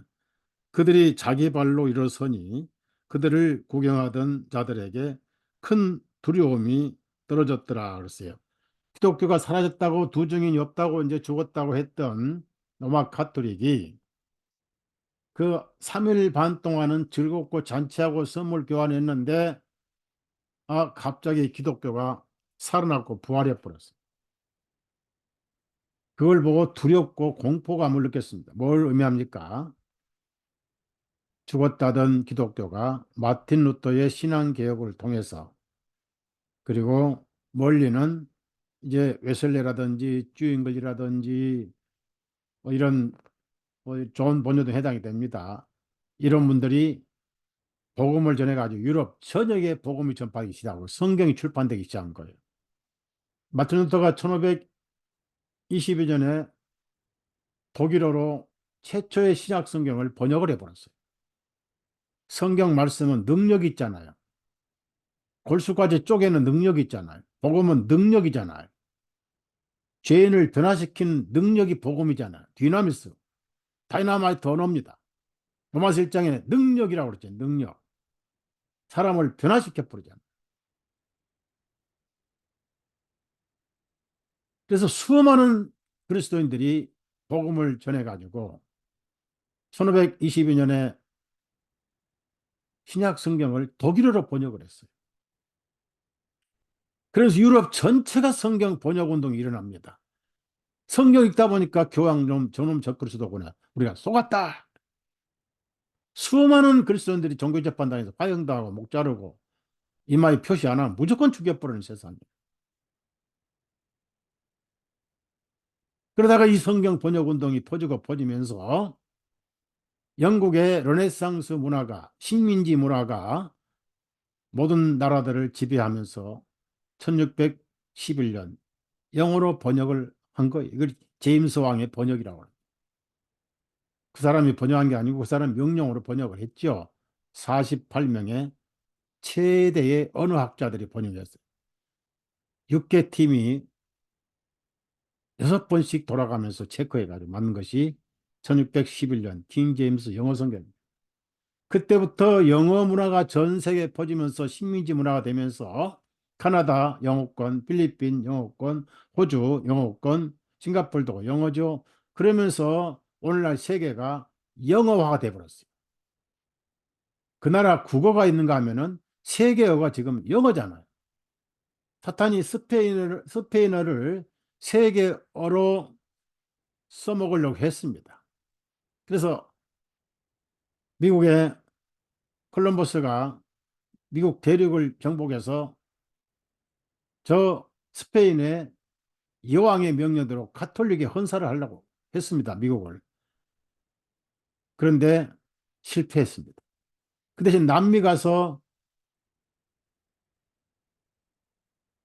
그들이 자기 발로 일어서니 그들을 구경하던 자들에게 큰 두려움이 떨어졌더라 그랬어요. 기독교가 사라졌다고, 두 증인이 없다고, 이제 죽었다고 했던 로마 카톨릭이 그 3일 반 동안은 즐겁고 잔치하고 선물 교환했는데, 갑자기 기독교가 살아났고 부활해 버렸어요. 그걸 보고 두렵고 공포감을 느꼈습니다. 뭘 의미합니까? 죽었다던 기독교가 마틴 루터의 신앙 개혁을 통해서, 그리고 멀리는 이제 웨슬레라든지 주잉글이라든지 뭐 이런, 좋은 본교도 해당이 됩니다. 이런 분들이 복음을 전해가지고 유럽 전역에 복음이 전파하기 시작하고 성경이 출판되기 시작한 거예요. 마틴 루터가 1522년에 독일어로 최초의 신약 성경을 번역을 해버렸어요. 성경 말씀은 능력이 있잖아요. 골수까지 쪼개는 능력이 있잖아요. 복음은 능력이잖아요. 죄인을 변화시키는 능력이 복음이잖아요. 디나미스, 다이나마이트 언어입니다. 로마서 1장에 능력이라고 그랬죠. 능력. 사람을 변화시켜 버리잖아요. 그래서 수많은 그리스도인들이 복음을 전해가지고 1522년에 신약 성경을 독일어로 번역을 했어요. 그래서 유럽 전체가 성경 번역 운동이 일어납니다. 성경 읽다 보니까 교황 저놈 저 그리스도구나, 우리가 속았다. 수많은 그리스도인들이 종교재판당에서 파형당하고 목 자르고 이마에 표시 안 하면 무조건 죽여버리는 세상이에요. 그러다가 이 성경 번역 운동이 퍼지고 퍼지면서 영국의 르네상스 문화가, 식민지 문화가 모든 나라들을 지배하면서 1611년 영어로 번역을 한 거예요. 이걸 제임스 왕의 번역이라고 해요. 그 사람이 번역한 게 아니고 그 사람 명령으로 번역을 했죠. 48명의 최대의 언어학자들이 번역했어요. 6개 팀이 6번씩 돌아가면서 체크해가지고 만든 것이 1611년 킹 제임스 영어 성경입니다. 그때부터 영어 문화가 전 세계에 퍼지면서 식민지 문화가 되면서 카나다 영어권, 필리핀 영어권, 호주 영어권, 싱가포르도 영어죠. 그러면서 오늘날 세계가 영어화가 돼버렸어요. 그 나라 국어가 있는가 하면은 세계어가 지금 영어잖아요. 사탄이 스페인어를 세계어로 써먹으려고 했습니다. 그래서 미국의 콜럼버스가 미국 대륙을 정복해서 저 스페인의 여왕의 명령대로 가톨릭에 헌사를 하려고 했습니다. 미국을. 그런데 실패했습니다. 그 대신 남미 가서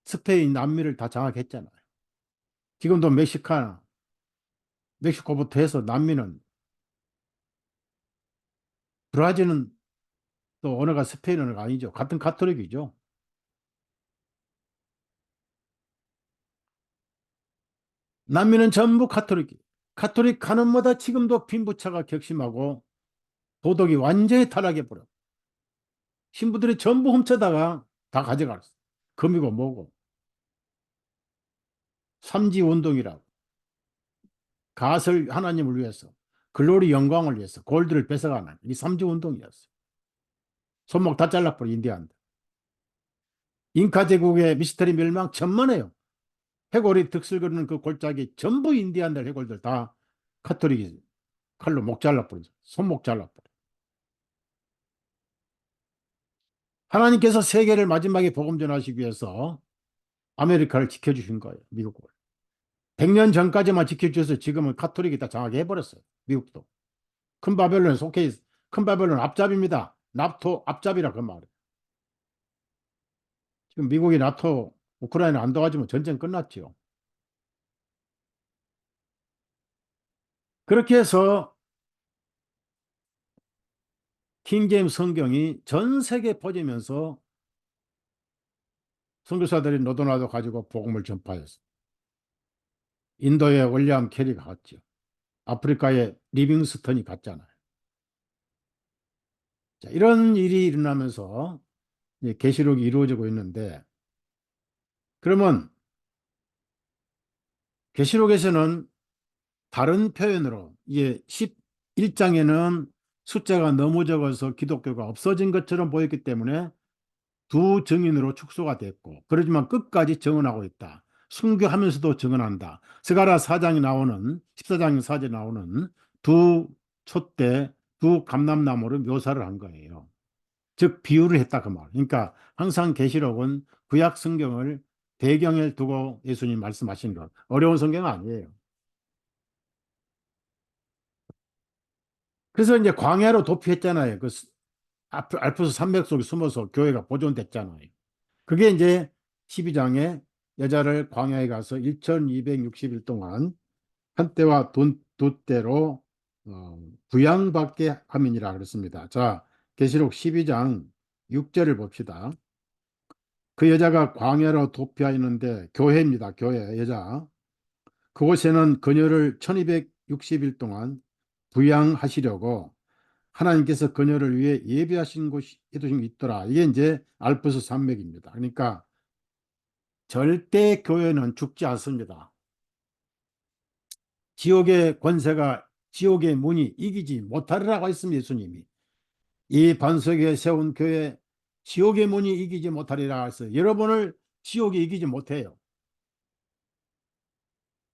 스페인, 남미를 다 장악했잖아요. 지금도 멕시코부터 해서 남미는 브라질은 또 언어가 스페인 언어가 아니죠. 같은 가톨릭이죠. 남미는 전부 가톨릭이. 가톨릭 가는마다 지금도 빈부차가 격심하고 도덕이 완전히 타락해버려. 신부들이 전부 훔쳐다가 다 가져갔어. 금이고 뭐고. 삼지 운동이라고. 갓을 하나님을 위해서, 글로리 영광을 위해서 골드를 뺏어가는 이 삼지 운동이었어. 손목 다 잘라버려 인디안들. 잉카 제국의 미스터리 멸망 천만에요. 해골이 득실거리는 그 골짜기 전부 인디안들 해골들 다 카톨릭이 칼로 목 잘라버리죠. 손목 잘라버려. 하나님께서 세계를 마지막에 복음 전하시기 위해서 아메리카를 지켜주신 거예요. 미국을. 100년 전까지만 지켜주셔서 지금은 카톨릭이 다 장악해 버렸어요. 미국도. 큰 바벨론에 속해 큰 바벨론 앞잡입니다. 나토 앞잡이라 그 말이에요. 지금 미국이 나토 우크라이나 안 도와주면 전쟁 끝났죠. 그렇게 해서 킹제임스 성경이 전 세계에 퍼지면서 선교사들이 너도나도 가지고 복음을 전파했어요. 인도의 윌리엄 캐리가 갔죠. 아프리카의 리빙스턴이 갔잖아요. 자, 이런 일이 일어나면서 계시록이 이루어지고 있는데, 그러면 계시록에서는 다른 표현으로 이게 11장에는 숫자가 너무 적어서 기독교가 없어진 것처럼 보였기 때문에 두 증인으로 축소가 됐고, 그러지만 끝까지 증언하고 있다. 순교하면서도 증언한다. 스가랴 4장에 나오는 14장 4절에 나오는 두 촛대, 두 감람나무를 묘사를 한 거예요. 즉 비유를 했다 그 말. 그러니까 항상 계시록은 구약 성경을 배경에 두고 예수님 말씀하신 것. 어려운 성경은 아니에요. 그래서 이제 광야로 도피했잖아요. 그 알프스 산맥 속에 숨어서 교회가 보존됐잖아요. 그게 이제 12장에 여자를 광야에 가서 1260일 동안 한때와 두 때로 부양받게 함이니라 그랬습니다. 자, 계시록 12장 6절을 봅시다. 그 여자가 광야로 도피하였는데 교회입니다. 교회 여자. 그곳에는 그녀를 1260일 동안 부양하시려고 하나님께서 그녀를 위해 예비하신 곳이 해두신 게 있더라. 이게 이제 알프스 산맥입니다. 그러니까 절대 교회는 죽지 않습니다. 지옥의 권세가 지옥의 문이 이기지 못하리라고 했습니다. 예수님이. 이 반석에 세운 교회 지옥의 문이 이기지 못하리라 해서 여러분을 지옥이 이기지 못해요.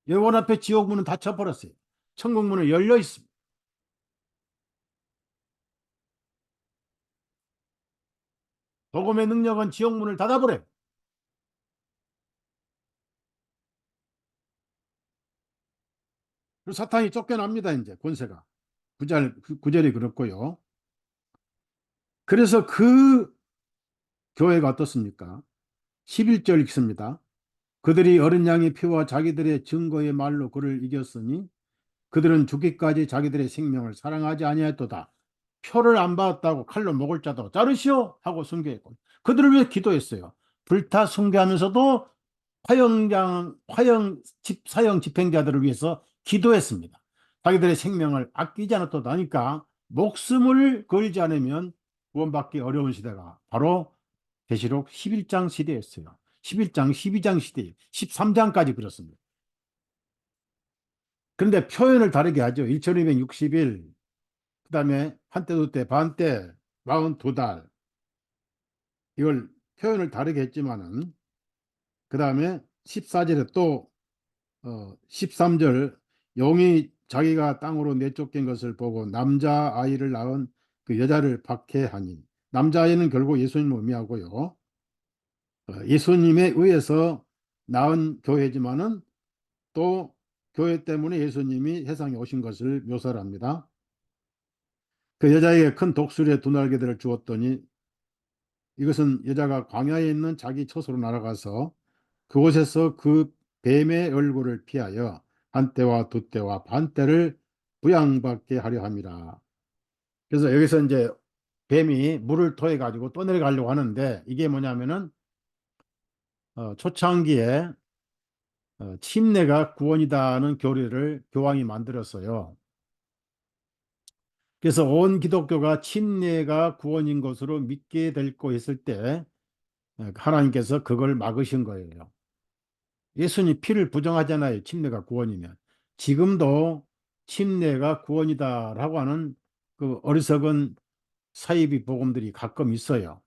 여러분 앞에 지옥 문은 닫혀버렸어요. 천국 문은 열려 있습니다. 복음의 능력은 지옥 문을 닫아버려요. 그리고 사탄이 쫓겨납니다. 이제 권세가. 구절이 그렇고요. 그래서 그 교회가 어떻습니까? 11절 읽습니다. 그들이 어린 양의 피와 자기들의 증거의 말로 그를 이겼으니 그들은 죽기까지 자기들의 생명을 사랑하지 아니하였도다. 표를 안 받았다고 칼로 목을 짜도 자르시오 하고 순교했고 그들을 위해 기도했어요. 불타 순교하면서도 사형 집행자들을 위해서 기도했습니다. 자기들의 생명을 아끼지 않았도다 하니까 목숨을 걸지 않으면 구원받기 어려운 시대가 바로 계시록 11장 시대였어요. 11장, 12장 시대, 13장까지 그렇습니다. 그런데 표현을 다르게 하죠. 1260일, 그 다음에 한때, 두때, 반때, 42달. 이걸 표현을 다르게 했지만은, 그 다음에 14절에 또, 13절, 용이 자기가 땅으로 내쫓긴 것을 보고 남자아이를 낳은 그 여자를 박해하니, 남자아이는 결국 예수님을 의미하고요. 예수님에 의해서 낳은 교회지만은 또 교회 때문에 예수님이 세상에 오신 것을 묘사를 합니다. 그 여자에게 큰 독수리의 두 날개들을 주었더니 이것은 여자가 광야에 있는 자기 처소로 날아가서 그곳에서 그 뱀의 얼굴을 피하여 한 때와 두 때와 반 때를 부양받게 하려 함이라. 그래서 여기서 이제 뱀이 물을 토해 가지고 떠내려가려고 하는데 이게 뭐냐면은 초창기에 침례가 구원이다는 교리를 교황이 만들었어요. 그래서 온 기독교가 침례가 구원인 것으로 믿게 될 거 했을 때 하나님께서 그걸 막으신 거예요. 예수님 피를 부정하잖아요. 침례가 구원이면. 지금도 침례가 구원이다라고 하는 그 어리석은 사이비 복음들이 가끔 있어요.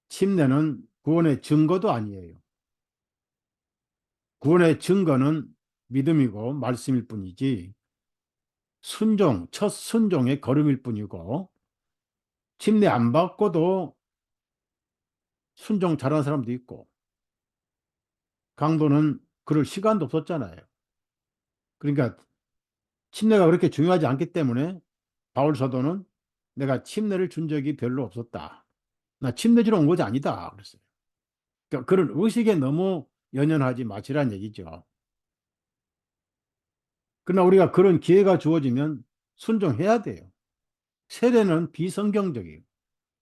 침례는 구원의 증거도 아니에요. 구원의 증거는 믿음이고 말씀일 뿐이지 첫 순종의 걸음일 뿐이고 침례 안 받고도 순종 잘하는 사람도 있고 강도는 그럴 시간도 없었잖아요. 그러니까 침례가 그렇게 중요하지 않기 때문에 바울 사도는 내가 침례를 준 적이 별로 없었다. 나 침례 주러 온 것이 아니다. 그랬어요. 그러니까 그런 의식에 너무 연연하지 마시라는 얘기죠. 그러나 우리가 그런 기회가 주어지면 순종해야 돼요. 세례는 비성경적이에요.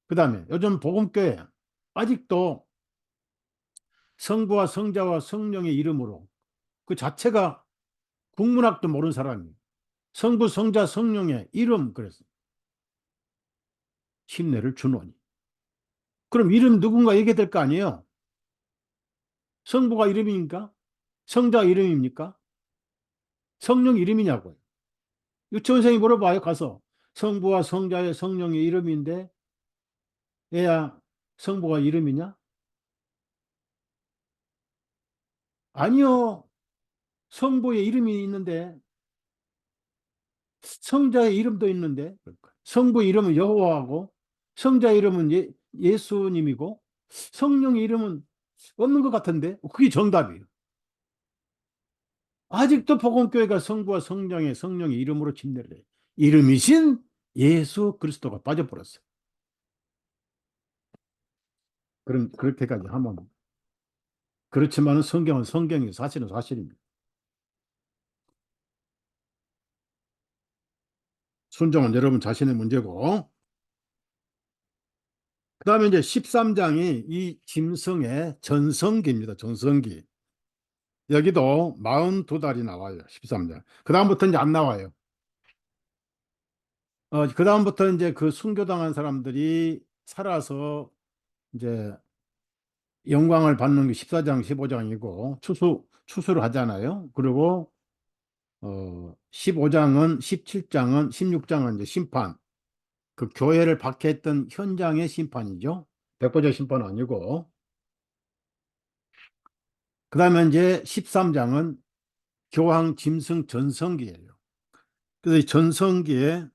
그 다음에 요즘 복음교회 아직도 성부와 성자와 성령의 이름으로 그 자체가 국문학도 모르는 사람이 성부, 성자, 성령의 이름 그랬어요. 침례를 주노니. 그럼 이름 누군가 얘기해야 될 거 아니에요? 성부가 이름입니까? 성자 이름입니까? 성령 이름이냐고요. 유치원생이 물어봐요. 가서 성부와 성자의 성령의 이름인데 얘야 성부가 이름이냐? 아니요. 성부의 이름이 있는데 성자의 이름도 있는데 성부 이름은 여호와하고 성자 이름은 예수님이고 성령의 이름은 없는 것 같은데 그게 정답이에요. 아직도 복음교회가 성부와 성령의 성령의 이름으로 침례를 해요. 이름이신 예수 그리스도가 빠져버렸어요. 그렇게까지 하면 그렇지만 성경은 성경이 사실은 사실입니다. 순종은 여러분 자신의 문제고 그 다음에 이제 13장이 이 짐승의 전성기입니다. 전성기. 여기도 42달이 나와요. 13장. 그 다음부터 이제 안 나와요. 그 다음부터 이제 그 순교당한 사람들이 살아서 이제 영광을 받는 게 14장, 15장이고 추수를 하잖아요. 그리고 15장은 17장은 16장은 이제 심판. 그 교회를 박해했던 현장의 심판이죠. 백보자 심판은 아니고. 그다음에 이제 13장은 교황 짐승 전성기예요. 그래서 이 전성기에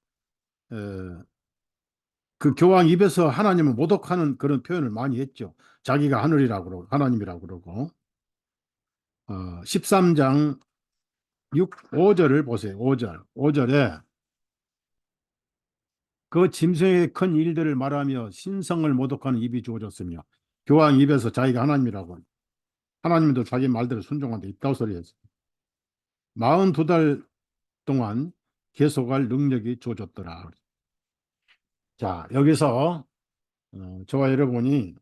그 교황 입에서 하나님을 모독하는 그런 표현을 많이 했죠. 자기가 하늘이라고 그러고 하나님이라고 그러고 13장 5절을 보세요. 5절. 5절에 그 짐승의 큰 일들을 말하며 신성을 모독하는 입이 주어졌으며 교황 입에서 자기가 하나님이라고 하나님도 자기 말대로 순종한 데 있다고 소리했어요. 42달 동안 계속할 능력이 주어졌더라. 자, 여기서 저와 여러분이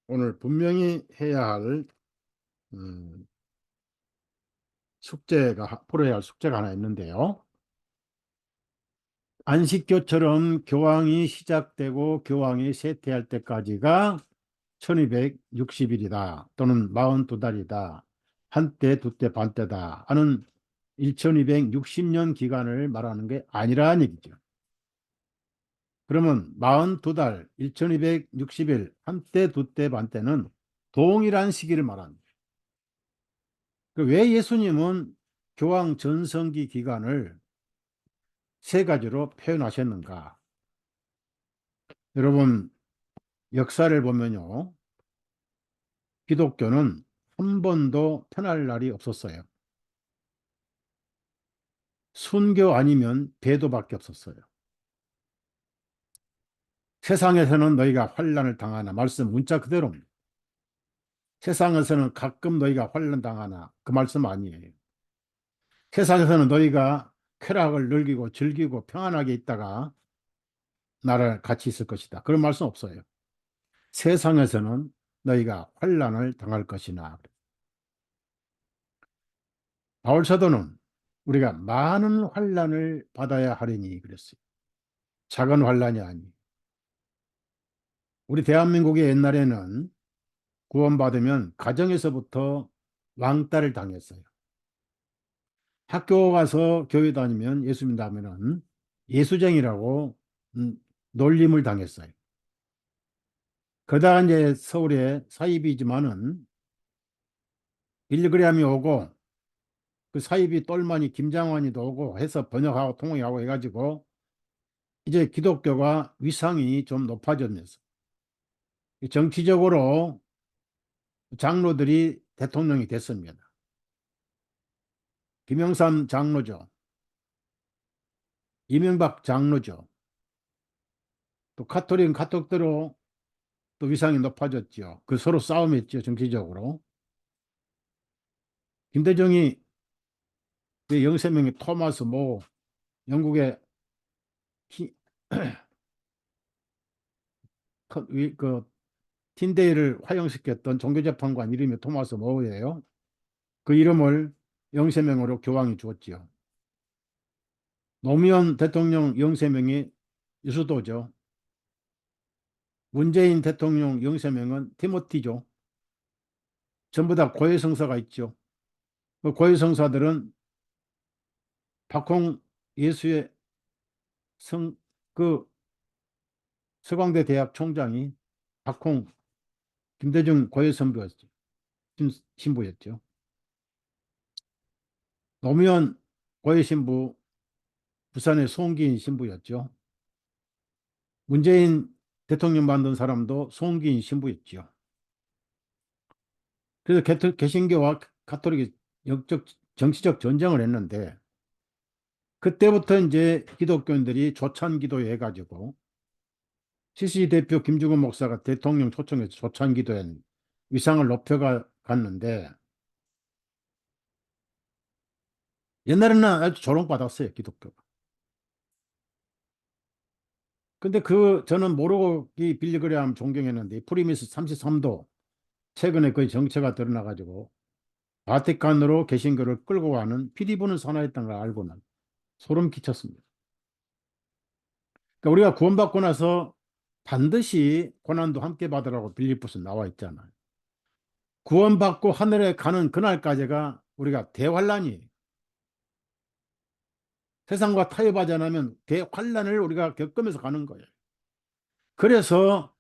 오늘 분명히 해야 할 풀어야 할 숙제가 하나 있는데요. 안식교처럼 교황이 시작되고 교황이 쇠퇴할 때까지가 1260일이다 또는 42달이다. 한때, 두때, 반때다 하는 1260년 기간을 말하는 게 아니라는 얘기죠. 그러면 42달, 1260일, 한때, 두때, 반때는 동일한 시기를 말합니다. 왜 예수님은 교황 전성기 기간을 세 가지로 표현하셨는가? 여러분, 역사를 보면요. 기독교는 한 번도 편할 날이 없었어요. 순교 아니면 배도밖에 없었어요. 세상에서는 너희가 환난을 당하나 말씀 문자 그대로입니다. 세상에서는 가끔 너희가 환난 당하나 그 말씀 아니에요. 세상에서는 너희가 쾌락을 즐기고 즐기고 평안하게 있다가 나를 같이 있을 것이다. 그런 말씀 없어요. 세상에서는 너희가 환난을 당할 것이나. 바울 사도는 우리가 많은 환난을 받아야 하리니 그랬어요. 작은 환난이 아니. 우리 대한민국의 옛날에는 구원받으면 가정에서부터 왕따를 당했어요. 학교 가서 교회 다니면 예수 믿다면은 예수쟁이라고 놀림을 당했어요. 그러다가 이제 서울에 사입이지만은 빌리그램이 오고 그 사입이 똘마니 김장환이도 오고 해서 번역하고 통역하고 해가지고 이제 기독교가 위상이 좀 높아졌면서 정치적으로 장로들이 대통령이 됐습니다. 김영삼 장로죠. 이명박 장로죠. 또 카톨릭은 카톨릭대로 또 위상이 높아졌죠. 그 서로 싸움했죠. 정치적으로. 김대중이 그 영세명이 토마스 모 영국의 티, 그 틴데이를 화형시켰던 종교재판관 이름이 토마스 모예요. 그 이름을 영세명으로 교황이 주었지요. 노무현 대통령 영세명이 유수도죠. 문재인 대통령 영세명은 티모티죠. 전부 다 고해성사가 있죠. 그 고해성사들은 박홍 예수의 그 서강대 대학 총장이 박홍 김대중 고해성부였죠. 신부였죠. 노무현 고해신부 부산의 송기인 신부였죠. 문재인 대통령 만든 사람도 송기인 신부였죠. 그래서 개신교와 가톨릭이 영적 정치적 전쟁을 했는데 그때부터 이제 기독교인들이 조찬 기도회 해가지고 CC 대표 김주근 목사가 대통령 초청해서 조찬 기도회 위상을 높여갔는데 옛날에는 아주 조롱받았어요, 기독교가. 근데 저는 모르고 이 빌리그레암 존경했는데 프리미스 33도 최근에 그 정체가 드러나가지고 바티칸으로 개신교를 끌고 가는 피리 부는 산하였다는 걸 알고는 소름 끼쳤습니다. 그러니까 우리가 구원받고 나서 반드시 고난도 함께 받으라고 빌립보서 나와 있잖아요. 구원받고 하늘에 가는 그날까지가 우리가 대환란이에요. 세상과 타협하지 않으면 대환란을 우리가 겪으면서 가는 거예요. 그래서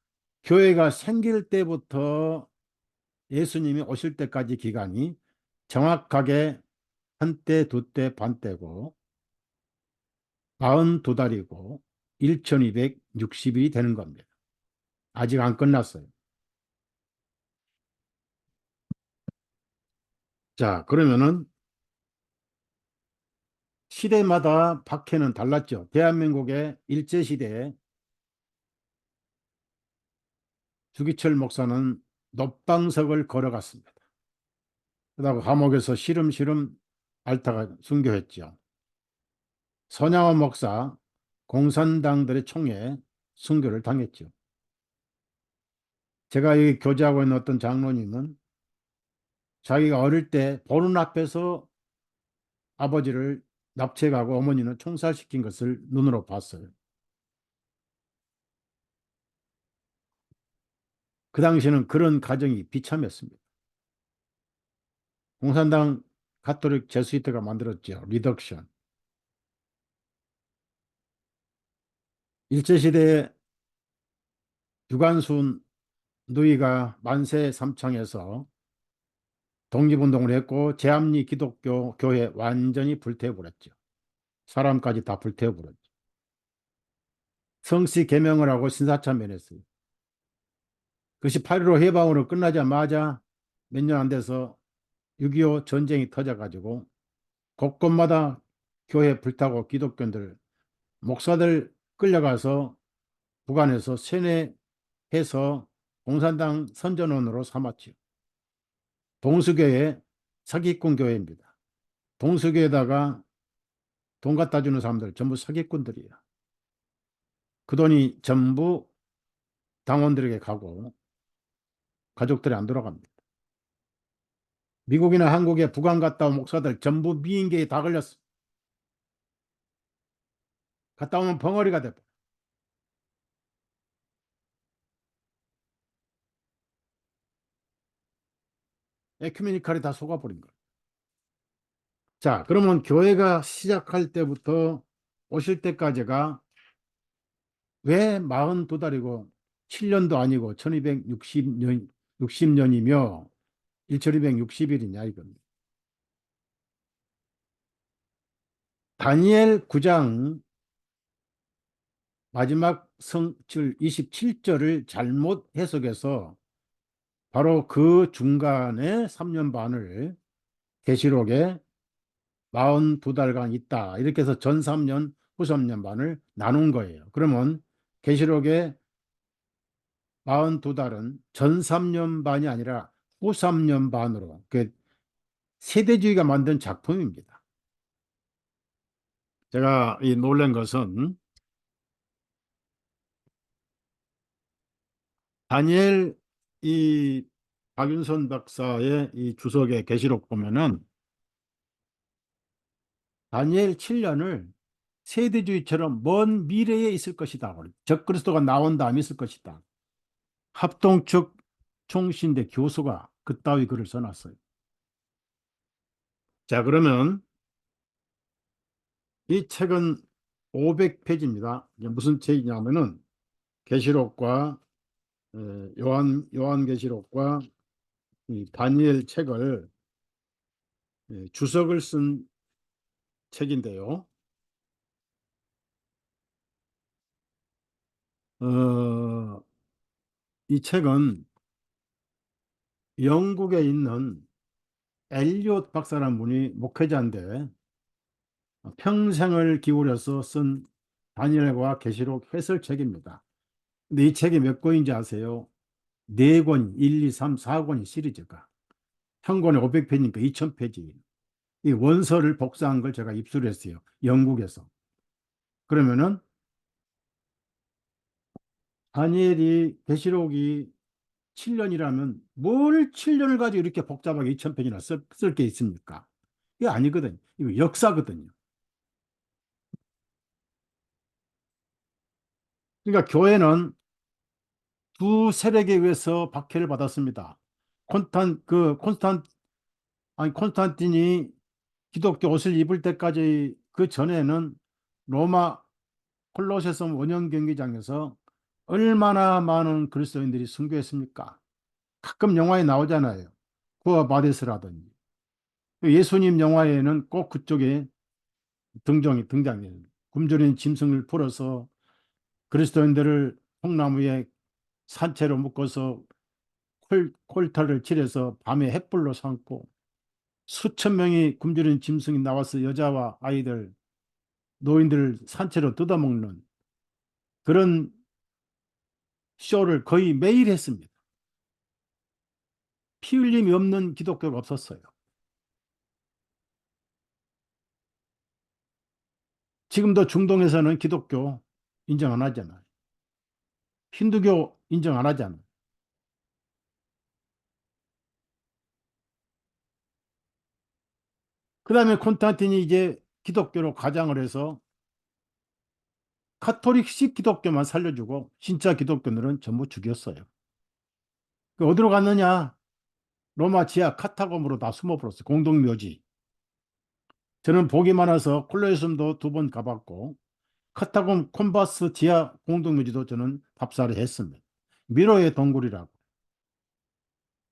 교회가 생길 때부터 예수님이 오실 때까지 기간이 정확하게 한때, 두때, 반때고 42달이고 1260일이 되는 겁니다. 아직 안 끝났어요. 자, 그러면은 시대마다 박해는 달랐죠. 대한민국의 일제시대에 주기철 목사는 높방석을 걸어갔습니다. 그러다가 감옥에서 시름시름 앓다가 순교했죠. 손양원 목사 공산당들의 총에 순교를 당했죠. 제가 여기 교제하고 있는 어떤 장로님은 자기가 어릴 때 보는 앞에서 아버지를 납치해가고 어머니는 총살시킨 것을 눈으로 봤어요. 그 당시에는 그런 가정이 비참했습니다. 공산당 가톨릭 제수이트가 만들었죠. 리덕션. 일제시대에 유관순 누이가 만세 삼창에서 독립운동을 했고 제암리 기독교 교회 완전히 불태워버렸죠. 사람까지 다 불태워버렸죠. 성씨 개명을 하고 신사참배했어요. 그것이 8.15 해방으로 끝나자마자 몇 년 안 돼서 6.25 전쟁이 터져가지고 곳곳마다 교회 불타고 기독교인들, 목사들 끌려가서 북한에서 세뇌해서 공산당 선전원으로 삼았지요. 동수교회 사기꾼 교회입니다. 동수교에다가 돈 갖다 주는 사람들 전부 사기꾼들이에요. 그 돈이 전부 당원들에게 가고 가족들이 안 돌아갑니다. 미국이나 한국에 북한 갔다 온 목사들 전부 미인계에 다 걸렸어. 갔다 오면 벙어리가 돼. 에큐메니칼이 다 속아버린 거예요. 자, 그러면 교회가 시작할 때부터 오실 때까지가 왜 42달이고 7년도 아니고 1260년, 60년이며 1260일이냐 이겁니다. 다니엘 9장 마지막 성질 27절을 잘못 해석해서 바로 그 중간에 3년 반을 계시록에 42달간 있다. 이렇게 해서 전 3년, 후 3년 반을 나눈 거예요. 그러면 계시록에 42달은 전 3년 반이 아니라 후 3년 반으로 그 세대주의가 만든 작품입니다. 제가 이 놀란 것은 다니엘 이 박윤선 박사의 이 주석의 계시록 보면은 다니엘 7년을 세대주의처럼 먼 미래에 있을 것이다. 적그리스도가 나온 다음에 있을 것이다. 합동측 총신대 교수가 그따위 글을 써놨어요. 자, 그러면 이 책은 500페이지입니다. 이게 무슨 책이냐면은 계시록과 요한계시록과 이 다니엘 책을 주석을 쓴 책인데요. 어, 이 책은 영국에 있는 엘리엇 박사라는 분이 목회자인데 평생을 기울여서 쓴 다니엘과 계시록 해설책입니다. 근데 이 책이 몇 권인지 아세요? 네 권, 1, 2, 3, 4권이 시리즈가. 한 권에 500페이지니까 2000페이지. 이 원서를 복사한 걸 제가 입수를 했어요. 영국에서. 그러면은 다니엘이 계시록이 7년이라면 뭘 7년을 가지고 이렇게 복잡하게 2000페이지나 쓸 게 있습니까? 이게 아니거든요. 이거 역사거든요. 그러니까 교회는 두 세력에 의해서 박해를 받았습니다. 콘스탄틴이 기독교 옷을 입을 때까지 그 전에는 로마 콜로세움 원형 경기장에서 얼마나 많은 그리스도인들이 순교했습니까? 가끔 영화에 나오잖아요. 구아 바데스라든지. 예수님 영화에는 꼭 그쪽에 등장해요. 굶주린 짐승을 풀어서 그리스도인들을 통나무에 산채로 묶어서 콜타를 칠해서 밤에 횃불로 삼고 수천 명이 굶주린 짐승이 나와서 여자와 아이들, 노인들을 산채로 뜯어먹는 그런 쇼를 거의 매일 했습니다. 피 흘림이 없는 기독교가 없었어요. 지금도 중동에서는 기독교 인정 안 하잖아요. 힌두교 인정 안 하잖아요. 그 다음에 콘스탄틴이 이제 기독교로 가장을 해서 카톨릭식 기독교만 살려주고 진짜 기독교들은 전부 죽였어요. 어디로 갔느냐? 로마 지하 카타콤으로 다 숨어버렸어요. 공동묘지. 저는 복이 많아서 콜로세움도 2번 가봤고 카타콤 콘바스 지하 공동묘지도 저는 답사를 했습니다. 미로의 동굴이라고.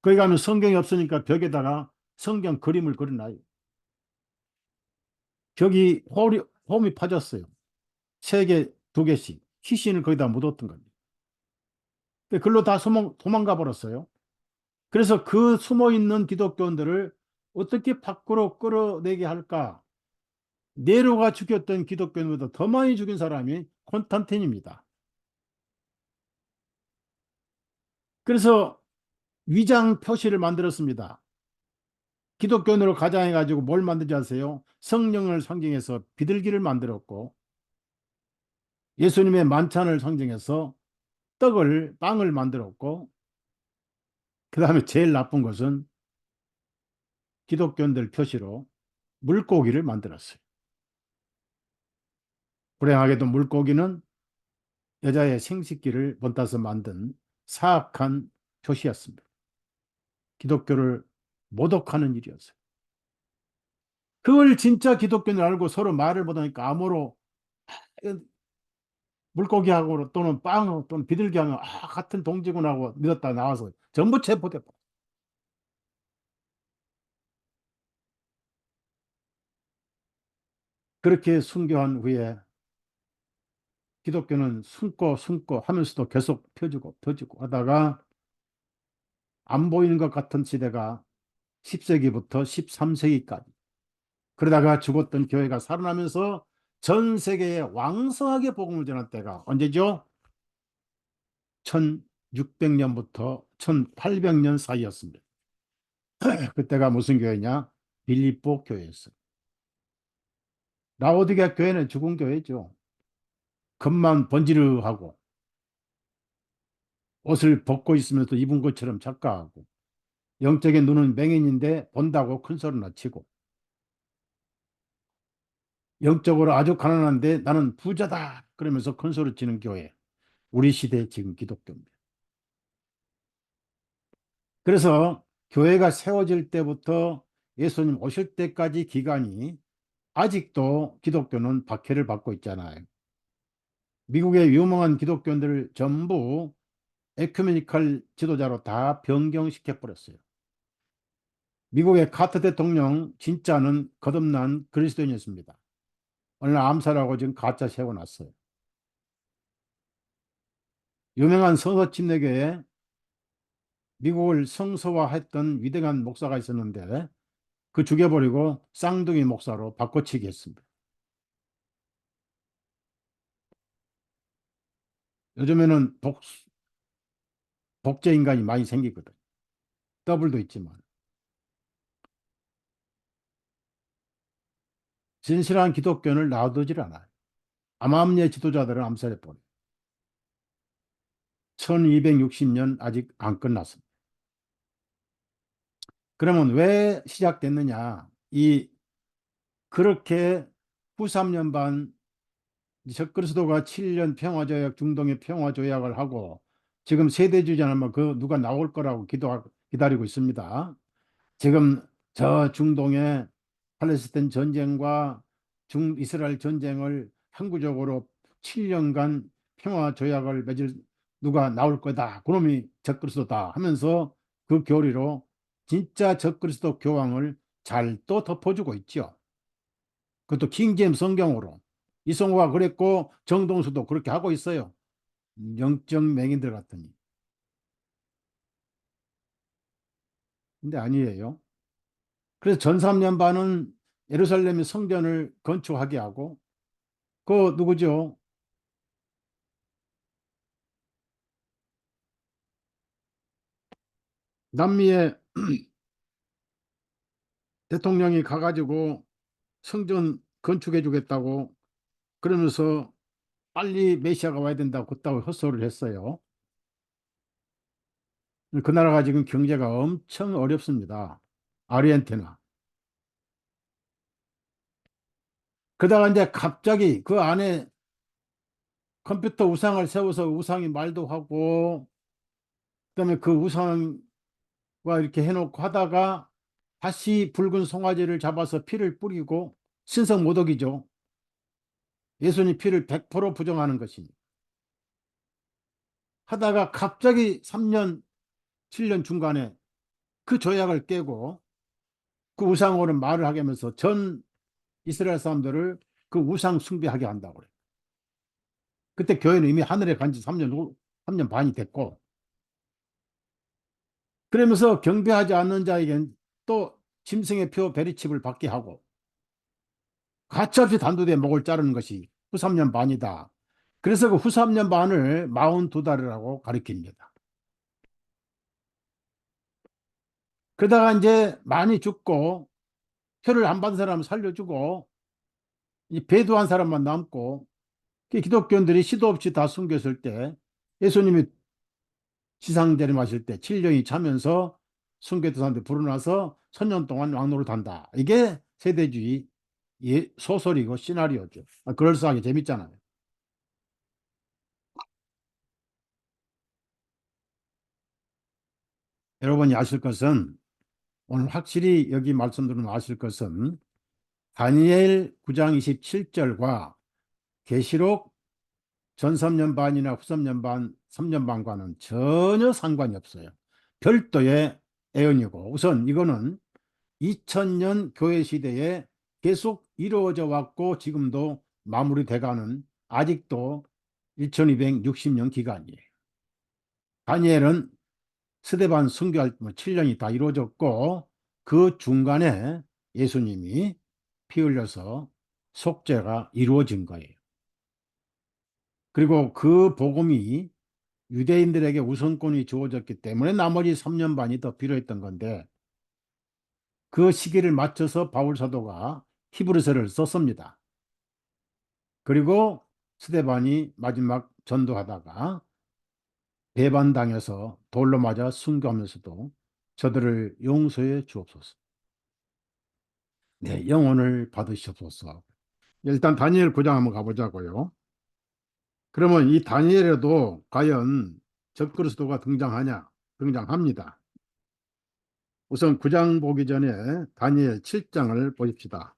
거기 가면 성경이 없으니까 벽에다가 성경 그림을 그려놔요. 벽이 홈이 파졌어요. 3개, 2개씩. 시신을 거기다 묻었던 겁니다. 글로 다 도망가 버렸어요. 그래서 그 숨어있는 기독교인들을 어떻게 밖으로 끌어내게 할까? 네로가 죽였던 기독교인보다 더 많이 죽인 사람이 콘스탄틴입니다. 그래서 위장 표시를 만들었습니다. 기독교인으로 가장해가지고 뭘 만들지 아세요? 성령을 상징해서 비둘기를 만들었고, 예수님의 만찬을 상징해서 빵을 만들었고, 그 다음에 제일 나쁜 것은 기독교인들 표시로 물고기를 만들었어요. 불행하게도 물고기는 여자의 생식기를 본따서 만든 사악한 표시였습니다. 기독교를 모독하는 일이었어요. 그걸 진짜 기독교인을 알고 서로 말을 못하니까 암호로 물고기하고 또는 빵 또는 비둘기하고 같은 동지군하고 믿었다 나와서 전부 체포됐고, 그렇게 순교한 후에 기독교는 숨고 하면서도 계속 펴지고 펴지고 하다가 안 보이는 것 같은 시대가 10세기부터 13세기까지, 그러다가 죽었던 교회가 살아나면서 전 세계에 왕성하게 복음을 전한 때가 언제죠? 1600년부터 1800년 사이였습니다. 그때가 무슨 교회냐? 빌립보 교회였어요. 라오디게아 교회는 죽은 교회죠. 겉만 번지르하고 옷을 벗고 있으면서 입은 것처럼 착각하고, 영적인 눈은 맹인인데 본다고 큰 소리나 치고, 영적으로 아주 가난한데 나는 부자다 그러면서 큰 소리 치는 교회. 우리 시대 지금 기독교입니다. 그래서 교회가 세워질 때부터 예수님 오실 때까지 기간이 아직도 기독교는 박해를 받고 있잖아요. 미국의 유명한 기독교인들을 전부 에큐메니컬 지도자로 다 변경시켜 버렸어요. 미국의 카터 대통령 진짜는 거듭난 그리스도인이었습니다. 오늘 암살하고 지금 가짜 세워놨어요. 유명한 성서 침례교회 미국을 성서화했던 위대한 목사가 있었는데 그 죽여버리고 쌍둥이 목사로 바꿔치기 했습니다. 요즘에는 복제 인간이 많이 생기거든. 더블도 있지만. 진실한 기독교는 놔두질 않아요. 암암리의 지도자들은 암살해버려요. 1260년 아직 안 끝났습니다. 그러면 왜 시작됐느냐? 그렇게 후 3년 반 적그리스도가 7년 평화조약, 중동의 평화조약을 하고 지금 세대주의자는 그 누가 나올 거라고 기다리고 있습니다. 지금 저 중동의 팔레스타인 전쟁과 중이스라엘 전쟁을 항구적으로 7년간 평화조약을 맺을 누가 나올 거다. 그놈이 적그리스도다 하면서 그 교리로 진짜 적그리스도 교황을 잘 또 덮어주고 있죠. 그것도 킹제임스 성경으로. 이성호가 그랬고 정동수도 그렇게 하고 있어요. 영적 맹인들 같으니. 근데 아니에요. 그래서 전 3년 반은 예루살렘의 성전을 건축하게 하고 그 누구죠? 남미의 대통령이 가가지고 성전 건축해 주겠다고 그러면서 빨리 메시아가 와야 된다고 그따위 헛소리를 했어요. 그 나라가 지금 경제가 엄청 어렵습니다. 아르헨티나. 그러다가 이제 갑자기 그 안에 컴퓨터 우상을 세워서 우상이 말도 하고 그다음에 그 우상과 이렇게 해놓고 하다가 다시 붉은 송아지를 잡아서 피를 뿌리고 신성 모독이죠. 예수님 피를 100% 부정하는 것입니다. 하다가 갑자기 3년, 7년 중간에 그 조약을 깨고 그 우상으로 말을 하게 하면서 전 이스라엘 사람들을 그 우상 숭배하게 한다고 그래요. 그때 교회는 이미 하늘에 간지 3년 반이 됐고 그러면서 경배하지 않는 자에겐 또 짐승의 표 베리칩을 받게 하고 가차없이 단두대에 목을 자르는 것이 후 3년 반이다. 그래서 그 후 3년 반을 42달이라고 가리킵니다. 그러다가 이제 많이 죽고 표를 안 받은 사람은 살려주고 이 배도한 사람만 남고 그 기독교인들이 시도 없이 다 숨겼을 때 예수님이 지상재림하실 때 7년이 차면서 숨겼던 사람들 불어나서 천년 동안 왕노를 한다. 이게 세대주의 소설이고 시나리오죠. 그럴싸하게 재밌잖아요. 여러분이 아실 것은 오늘 확실히 여기 말씀 들으면 아실 것은 다니엘 9장 27절과 계시록 전 3년 반이나 후 3년 반, 3년 반과는 전혀 상관이 없어요. 별도의 애언이고 우선 이거는 2000년 교회 시대에 계속 이루어져 왔고 지금도 마무리돼가는 아직도 1260년 기간이에요. 다니엘은 스데반 순교할 7년이 다 이루어졌고 그 중간에 예수님이 피 흘려서 속죄가 이루어진 거예요. 그리고 그 복음이 유대인들에게 우선권이 주어졌기 때문에 나머지 3년 반이 더 필요했던 건데 그 시기를 맞춰서 바울 사도가 히브리서를 썼습니다. 그리고 스데반이 마지막 전도하다가 배반당해서 돌로 맞아 순교하면서도 저들을 용서해 주옵소서. 네, 영혼을 받으시옵소서. 일단 다니엘 9장 한번 가보자고요. 그러면 이 다니엘에도 과연 적그리스도가 등장하냐? 등장합니다. 우선 9장 보기 전에 다니엘 7장을 보십시다.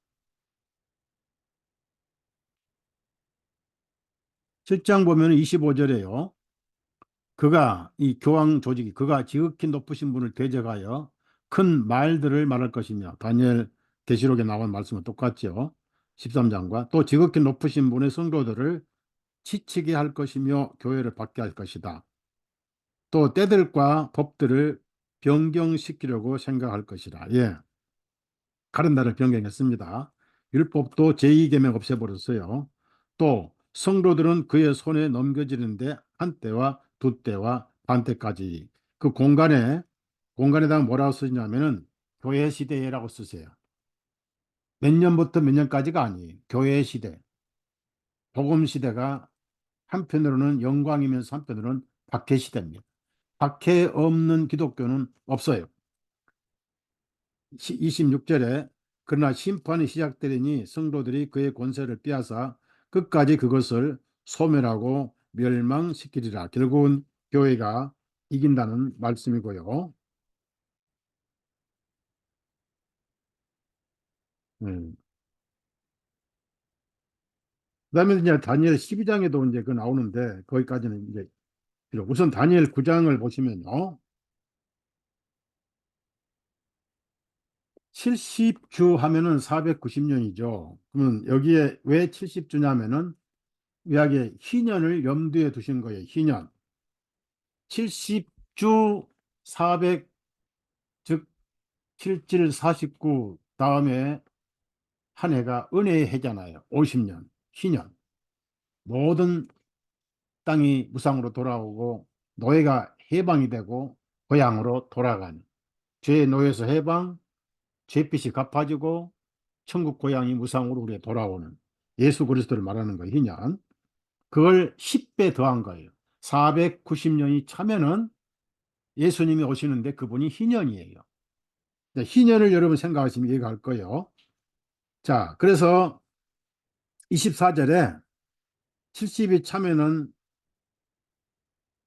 7장 보면 25절에요. 그가 이 교황 조직이 그가 지극히 높으신 분을 대적하여 큰 말들을 말할 것이며 다니엘 계시록에 나온 말씀은 똑같죠. 13장과 또 지극히 높으신 분의 성도들을 지치게 할 것이며 교회를 받게 할 것이다. 또 때들과 법들을 변경시키려고 생각할 것이라. 예, 가른나를 변경했습니다. 율법도 제2계명 없애버렸어요. 또 성도들은 그의 손에 넘겨지는데 한 때와 두 때와 반 때까지 그 공간에다가 뭐라고 쓰냐면은 교회 시대라고 쓰세요. 몇 년부터 몇 년까지가 아니에요. 교회 시대, 복음 시대가 한편으로는 영광이면서 한편으로는 박해 시대입니다. 박해 없는 기독교는 없어요. 26절에 그러나 심판이 시작되리니 성도들이 그의 권세를 빼앗아 끝까지 그것을 소멸하고 멸망시키리라. 결국은 교회가 이긴다는 말씀이고요. 그다음에 이제 다니엘 12장에도 이제 그 나오는데 거기까지는 이제 우선 다니엘 9장을 보시면요. 70주 하면은 490년이죠. 그러면 여기에 왜 70주냐면은 구약의 희년을 염두에 두신 거예요. 희년. 70주 400, 즉 77, 49 다음에 한 해가 은혜의 해잖아요. 50년, 희년. 모든 땅이 무상으로 돌아오고 노예가 해방이 되고 고향으로 돌아가는 죄의 노예에서 해방, 죄빚이 갚아지고 천국 고향이 무상으로 우리에 돌아오는 예수 그리스도를 말하는 거예요. 희년. 그걸 10배 더한 거예요. 490년이 차면은 예수님이 오시는데 그분이 희년이에요. 희년을 여러분 생각하시면 이해가 갈 거예요. 자, 그래서 24절에 70이 차면은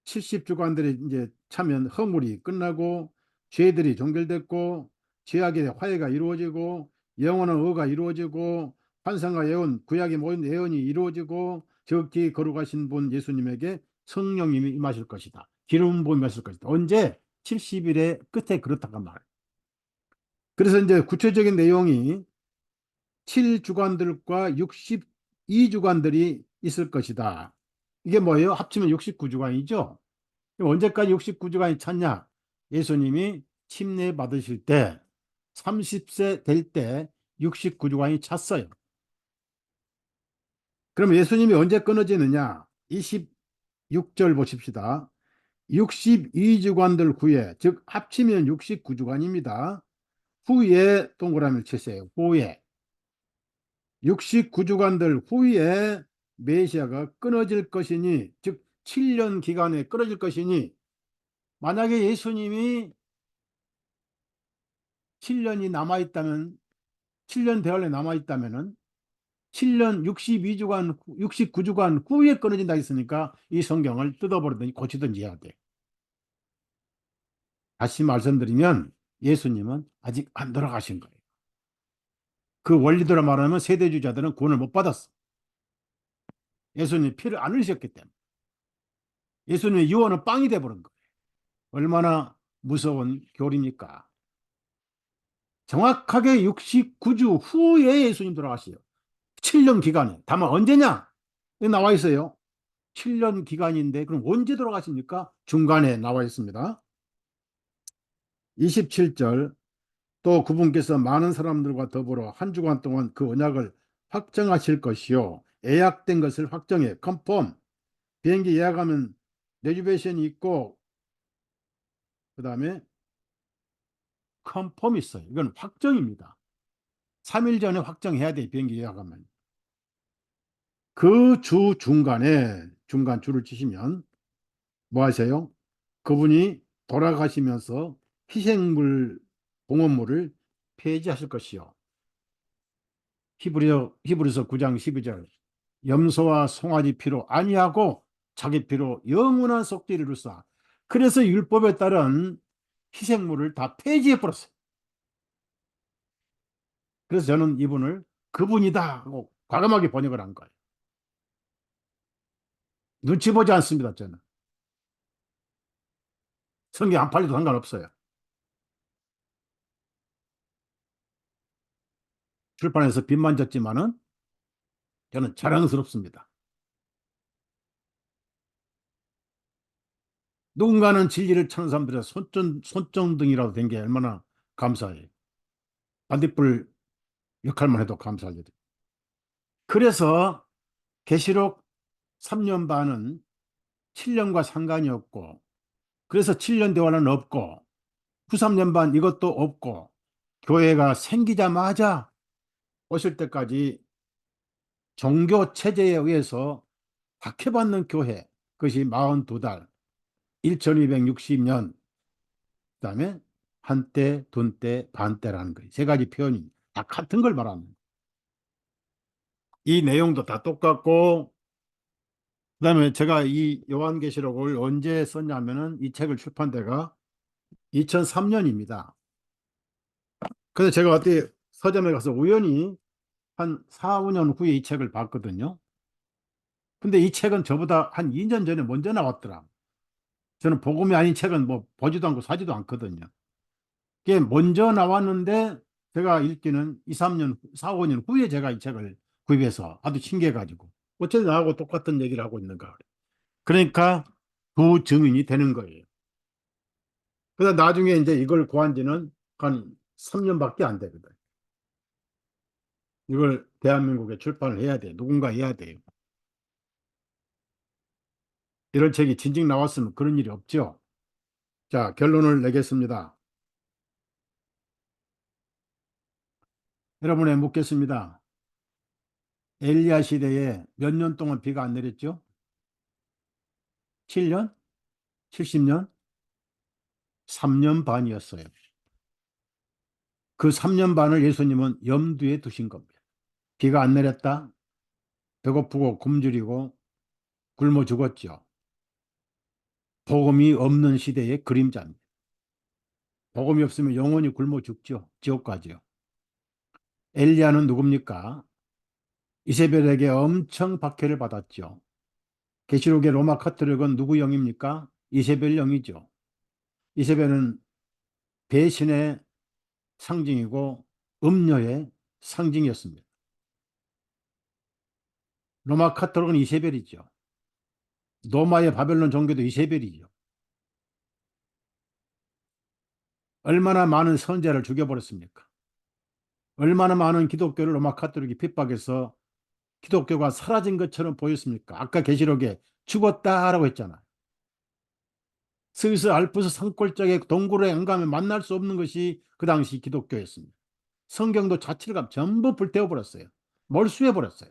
70주간들이 이제 차면 허물이 끝나고 죄들이 종결됐고 죄악의 화해가 이루어지고 영원한 의가 이루어지고 환상과 예언, 구약의 모든 예언이 이루어지고 적기 거룩하신 분 예수님에게 성령님이 임하실 것이다. 기름 부음이 임하실 것이다. 언제? 70일의 끝에 그렇다고 말해요. 그래서 이제 구체적인 내용이 7주간들과 62주간들이 있을 것이다. 이게 뭐예요? 합치면 69주간이죠. 언제까지 69주간이 찼냐? 예수님이 침례 받으실 때 30세 될 때 69주간이 찼어요. 그럼 예수님이 언제 끊어지느냐? 26절 보십시다. 62주간들 후에, 즉 합치면 69주간입니다. 후에 동그라미를 치세요. 후에. 69주간들 후에 메시아가 끊어질 것이니, 즉 7년 기간에 끊어질 것이니, 만약에 예수님이 7년이 남아있다면, 7년 대환에 남아있다면은 7년 62주간, 69주간 후에 끊어진다 했으니까 이 성경을 뜯어버리든지 고치든지 해야 돼. 다시 말씀드리면 예수님은 아직 안 돌아가신 거예요. 그 원리대로 말하면 세대주자들은 구원을 못 받았어. 예수님이 피를 안 흘리셨기 때문에. 예수님의 유언은 빵이 돼버린 거예요. 얼마나 무서운 교리입니까? 정확하게 69주 후에 예수님 돌아가시요. 7년 기간에. 다만 언제냐? 여기 나와 있어요. 7년 기간인데 그럼 언제 돌아가십니까? 중간에 나와 있습니다. 27절, 또 그분께서 많은 사람들과 더불어 한 주간 동안 그 언약을 확정하실 것이요. 예약된 것을 확정해. 컨펌. 비행기 예약하면 레저베이션이 있고 그 다음에 컨펌이 있어요. 이건 확정입니다. 3일 전에 확정해야 돼. 비행기 예약하면. 그 주 중간에 중간 줄을 치시면 뭐 하세요? 그분이 돌아가시면서 희생물 봉헌물을 폐지하실 것이요. 히브리서 9장 12절, 염소와 송아지 피로 아니하고 자기 피로 영원한 속죄를 이루사. 그래서 율법에 따른 희생물을 다 폐지해 버렸어요. 그래서 저는 이분을 그분이다 하고 과감하게 번역을 한 거예요. 눈치 보지 않습니다. 저는 성경 안 팔려도 상관없어요. 출판해서 빚만 졌지만은 저는 자랑스럽습니다. 누군가는 진리를 찾는 사람들의 손전등이라도 된 게 얼마나 감사해요. 반딧불 역할만 해도 감사할 일이에요. 그래서 계시록 3년 반은 7년과 상관이 없고, 그래서 7년 대화는 없고, 후 3년 반 이것도 없고, 교회가 생기자마자 오실 때까지 종교 체제에 의해서 박해받는 교회, 그것이 42달, 1260년, 그다음에 한때, 돈때, 반때라는 거예요. 세 가지 표현이 다 같은 걸 말합니다. 이 내용도 다 똑같고, 그다음에 제가 이 요한계시록을 언제 썼냐면은 이 책을 출판 때가 2003년입니다. 그래서 제가 어떻게 서점에 가서 우연히 한 4, 5년 후에 이 책을 봤거든요. 근데 이 책은 저보다 한 2년 전에 먼저 나왔더라. 저는 복음이 아닌 책은 뭐 보지도 않고 사지도 않거든요. 그게 먼저 나왔는데 제가 읽기는 2, 3년, 4, 5년 후에 제가 이 책을 구입해서 아주 신기해가지고 어째 나하고 똑같은 얘기를 하고 있는가. 그러니까 두 증인이 되는 거예요. 그래서 나중에 이제 이걸 구한 지는 한 3년밖에 안 되거든. 이걸 대한민국에 출판을 해야 돼. 누군가 해야 돼요. 이런 책이 진즉 나왔으면 그런 일이 없죠. 자, 결론을 내겠습니다. 여러분에 묻겠습니다. 엘리야 시대에 몇 년 동안 비가 안 내렸죠? 7년? 70년? 3년 반이었어요. 그 3년 반을 예수님은 염두에 두신 겁니다. 비가 안 내렸다? 배고프고 굶주리고 굶어 죽었죠. 복음이 없는 시대의 그림자입니다. 복음이 없으면 영원히 굶어 죽죠. 지옥 가죠. 엘리야는 누굽니까? 이세벨에게 엄청 박해를 받았죠. 계시록의 로마 카톨릭은 누구 영입니까? 이세벨 영이죠. 이세벨은 배신의 상징이고 음녀의 상징이었습니다. 로마 카톨릭은 이세벨이죠. 로마의 바벨론 종교도 이세벨이죠. 얼마나 많은 선지자를 죽여버렸습니까? 얼마나 많은 기독교를 로마 카톨릭이 핍박해서 기독교가 사라진 것처럼 보였습니까? 아까 계시록에 죽었다라고 했잖아. 스위스 알프스 산골짜기 동굴에 안 가면 만날 수 없는 것이 그 당시 기독교였습니다. 성경도 자취를 가면 전부 불태워 버렸어요. 몰수해 버렸어요.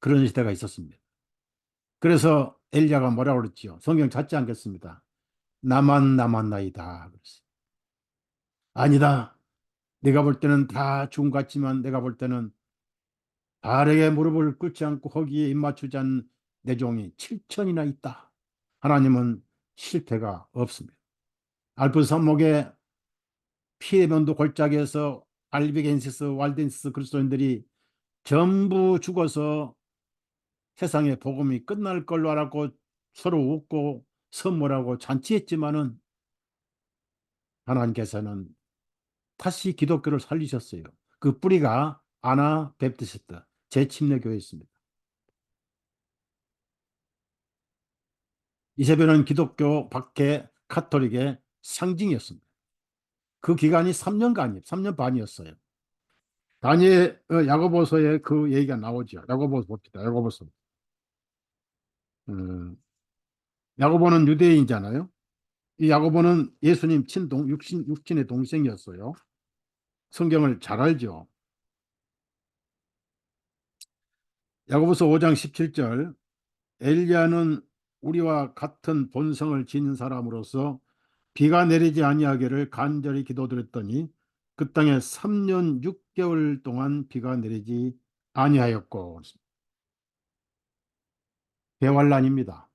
그런 시대가 있었습니다. 그래서 엘리야가 뭐라고 그랬지요? 성경 찾지 않겠습니다. 나만 남았나이다. 그랬어요. 아니다. 내가 볼 때는 다 죽은 것 같지만 내가 볼 때는 바알에게 무릎을 꿇지 않고 거기에 입맞추지 않은 내 종이 7천이나 있다. 하나님은 실패가 없습니다. 알프스 산목에 피레몬도 골짜기에서 알비겐시스, walden시스 그리스도인들이 전부 죽어서 세상의 복음이 끝날 걸로 알았고 서로 웃고 선물하고 잔치했지만은 하나님께서는 다시 기독교를 살리셨어요. 그 뿌리가 아나베프티스트 제침례교회였습니다. 이세벨은 기독교 박해 카톨릭의 상징이었습니다. 그 기간이 3년간이 3년 반이었어요. 다니엘 야고보서에 그 얘기가 나오죠. 야고보서 봅시다. 야고보서. 야고보는 유대인이잖아요. 이 야고보는 예수님 육신의 동생이었어요. 성경을 잘 알죠. 야고보서 5장 17절 엘리야는 우리와 같은 본성을 지닌 사람으로서 비가 내리지 아니하기를 간절히 기도드렸더니 그 땅에 3년 6개월 동안 비가 내리지 아니하였고. 대환란입니다.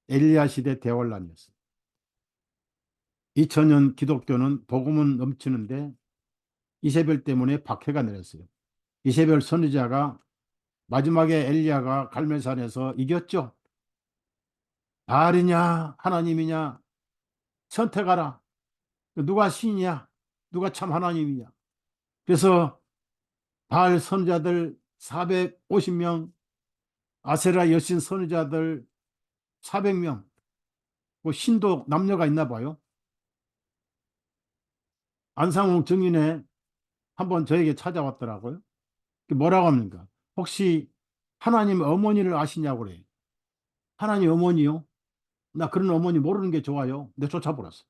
엘리야 시대 대환란이었어요. 2000년 기독교는 복음은 넘치는데 이세벨 때문에 박해가 내렸어요. 이세벨 선지자가 마지막에 엘리야가 갈멜산에서 이겼죠. 바알이냐 하나님이냐 선택하라. 누가 신이냐 누가 참 하나님이냐. 그래서 바알 선지자들 450명, 아세라 여신 선지자들 400명, 뭐 신도 남녀가 있나 봐요. 안상홍 증인에 한번 저에게 찾아왔더라고요. 뭐라고 합니까? 혹시 하나님 어머니를 아시냐고 그래요. 하나님 어머니요? 나 그런 어머니 모르는 게 좋아요. 내 쫓아버렸어.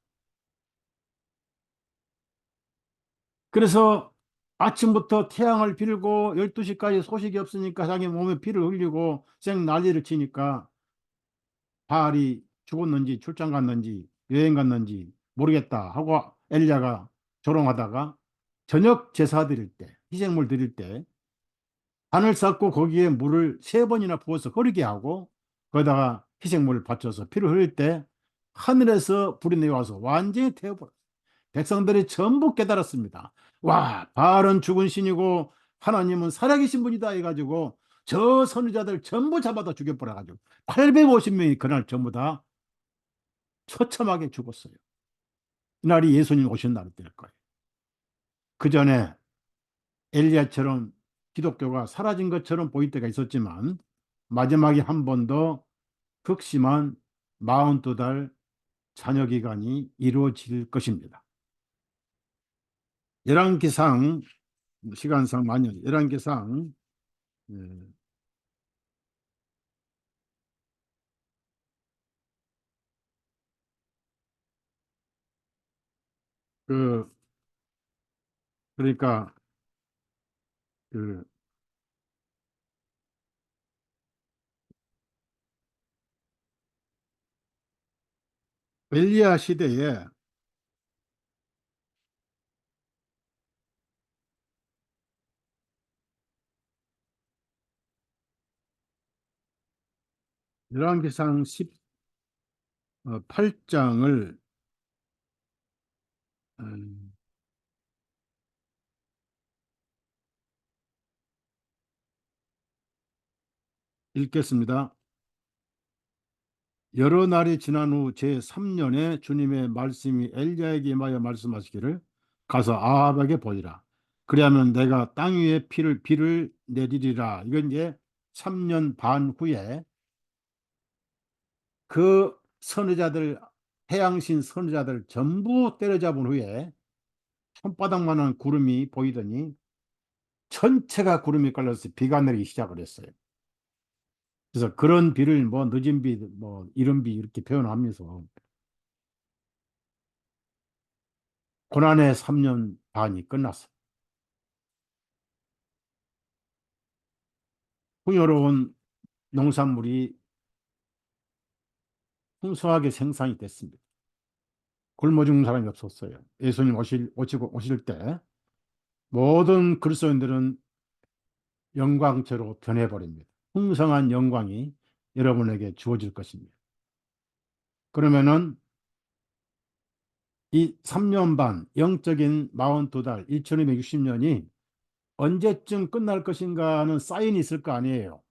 그래서 아침부터 태양을 빌고 12시까지 소식이 없으니까 자기 몸에 피를 흘리고 생 난리를 치니까 바알이 죽었는지 출장 갔는지 여행 갔는지 모르겠다 하고 엘리야가 조롱하다가 저녁 제사 드릴 때 희생물 드릴 때 단을 쌓고 거기에 물을 3번이나 부어서 흐르게 하고 거기다가 희생물을 바쳐서 피를 흘릴 때 하늘에서 불이 내려와서 완전히 태워버렸어요. 백성들이 전부 깨달았습니다. 와, 바알은 죽은 신이고 하나님은 살아계신 분이다 해가지고 저 선지자들 전부 잡아다 죽여버려가지고 850명이 그날 전부 다 처참하게 죽었어요. 이날이 예수님 오신 날이 될 거예요. 그 전에 엘리야처럼 기독교가 사라진 것처럼 보일 때가 있었지만 마지막에 한 번 더 극심한 42달 잔여 기간이 이루어질 것입니다. 열왕기상 시간상 많이 열왕기상 예, 그 그러니까 그 엘리야 시대에 열왕기상 18장을 읽겠습니다. 여러 날이 지난 후 제3년에 주님의 말씀이 엘리야에게 임하여 말씀하시기를 가서 아합에게 보이라. 그리하면 내가 땅 위에 비를 내리리라. 이건 이제 3년 반 후에 그 선지자들 태양신 선지자들 전부 때려잡은 후에 손바닥만한 구름이 보이더니 전체가 구름이 깔려서 비가 내리기 시작을 했어요. 그래서 그런 비를 뭐 늦은 비, 뭐 이른 비 이렇게 표현하면서 고난의 3년 반이 끝났어. 풍요로운 농산물이 풍성하게 생산이 됐습니다. 굶어 죽는 사람이 없었어요. 예수님 오실 때 모든 그리스도인들은 영광체로 변해버립니다. 풍성한 영광이 여러분에게 주어질 것입니다. 그러면은 이 3년 반, 영적인 42달, 2260년이 언제쯤 끝날 것인가 하는 사인이 있을 거 아니에요.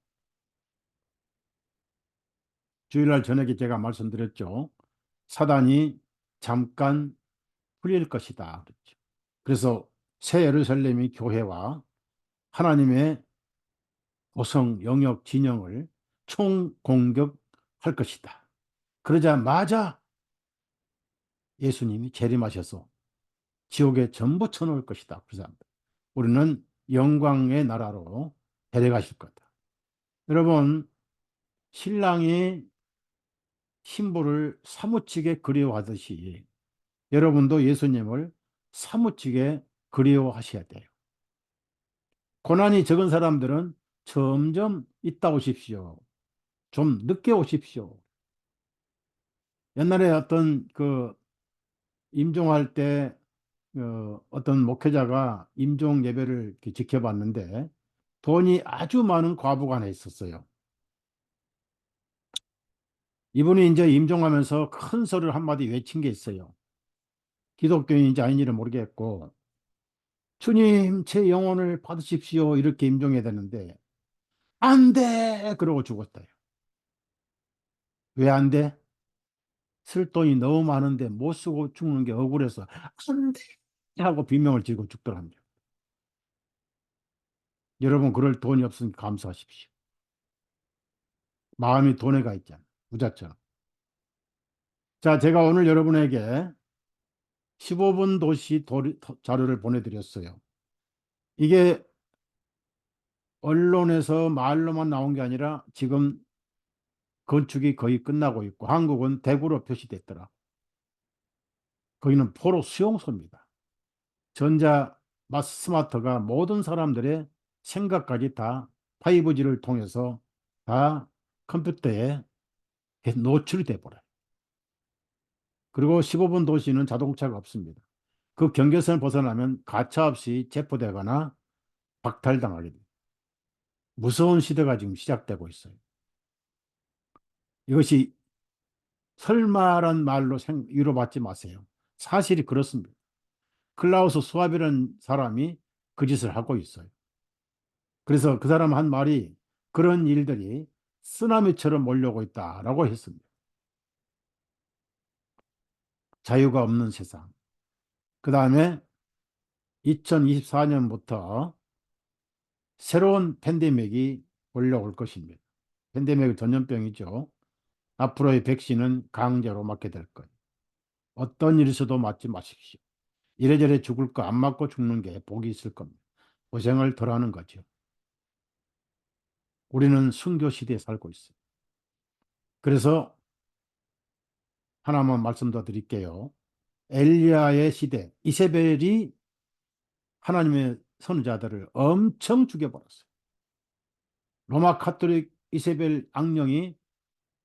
주일날 저녁에 제가 말씀드렸죠. 사단이 잠깐 풀릴 것이다. 그랬죠. 그래서 새 예루살렘이 교회와 하나님의 고성, 영역, 진영을 총공격할 것이다. 그러자마자 예수님이 재림하셔서 지옥에 전부 쳐놓을 것이다. 그래서 우리는 영광의 나라로 데려가실 거다. 여러분, 신랑이 신부를 사무치게 그리워하듯이 여러분도 예수님을 사무치게 그리워하셔야 돼요. 고난이 적은 사람들은 점점 있다 오십시오. 좀 늦게 오십시오. 옛날에 어떤 그 임종할 때 어떤 목회자가 임종 예배를 이렇게 지켜봤는데 돈이 아주 많은 과부가 하나 있었어요. 이분이 이제 임종하면서 큰 소리를 한마디 외친 게 있어요. 기독교인인지 아닌지는 모르겠고, 주님, 제 영혼을 받으십시오. 이렇게 임종해야 되는데, 안 돼! 그러고 죽었어요. 왜 안 돼? 쓸 돈이 너무 많은데 못 쓰고 죽는 게 억울해서, 안 돼! 하고 비명을 지르고 죽더랍니다. 여러분, 그럴 돈이 없으니 감사하십시오. 마음이 돈에 가 있잖아요. 부자처럼. 자, 제가 오늘 여러분에게 15분 도시 자료를 보내드렸어요. 이게 언론에서 말로만 나온 게 아니라 지금 건축이 거의 끝나고 있고 한국은 대구로 표시됐더라. 거기는 포로 수용소입니다. 전자 스마트가 모든 사람들의 생각까지 다 5G를 통해서 다 컴퓨터에 노출이 돼 버려요. 그리고 15분 도시는 자동차가 없습니다. 그 경계선을 벗어나면 가차없이 체포되거나 박탈당하게 됩니다. 무서운 시대가 지금 시작되고 있어요. 이것이 설마란 말로 위로받지 마세요. 사실이 그렇습니다. 클라우스 수왑이라는 사람이 그 짓을 하고 있어요. 그래서 그 사람 한 말이 그런 일들이 쓰나미처럼 몰려오고 있다라고 했습니다. 자유가 없는 세상. 그 다음에 2024년부터 새로운 팬데믹이 올라올 것입니다. 팬데믹은 전염병이죠. 앞으로의 백신은 강제로 맞게 될 거예요. 어떤 일이 있어도 맞지 마십시오. 이래저래 죽을 거 안 맞고 죽는 게 복이 있을 겁니다. 고생을 덜 하는 거죠. 우리는 순교 시대에 살고 있어요. 그래서 하나만 말씀 더 드릴게요. 엘리야의 시대, 이세벨이 하나님의 선지자들을 엄청 죽여버렸어요. 로마 카톨릭 이세벨 악령이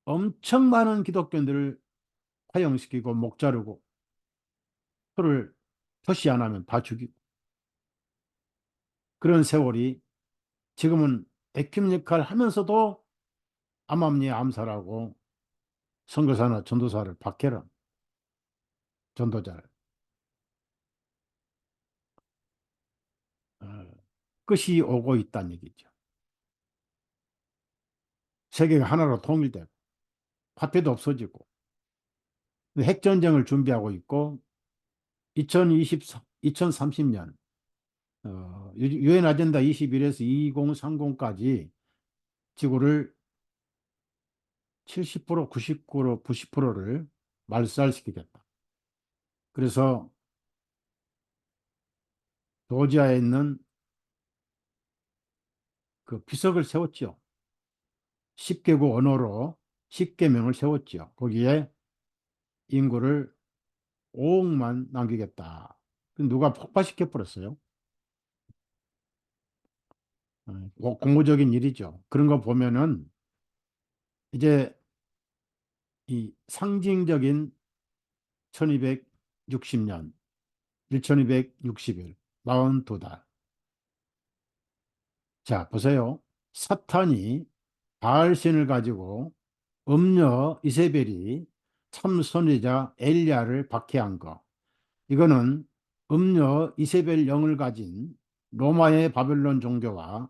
엄청 많은 기독교인들을 파형시키고 목 자르고 표를 표시 안 하면 다 죽이고 그런 세월이 지금은 에큐메니칼 하면서도 암암리에 암살하고 선교사나 전도사를 박해라 전도자를 어, 끝이 오고 있다는 얘기죠. 세계가 하나로 통일되고 화폐도 없어지고 핵전쟁을 준비하고 있고 2030년 유엔 아젠다 21에서 2030까지 지구를 70% 90% 90%를 말살시키겠다. 그래서 조지아에 있는 그 비석을 세웠죠. 10개국 언어로 10계명을 세웠죠. 거기에 인구를 5억만 남기겠다. 누가 폭파시켜 버렸어요. 공무적인 일이죠. 그런 거 보면은 이제 이 상징적인 1260년, 1260일, 42달. 자, 보세요. 사탄이 바알신을 가지고 음녀 이세벨이 참 선지자 엘리야를 박해한 거. 이거는 음녀 이세벨 영을 가진 로마의 바벨론 종교와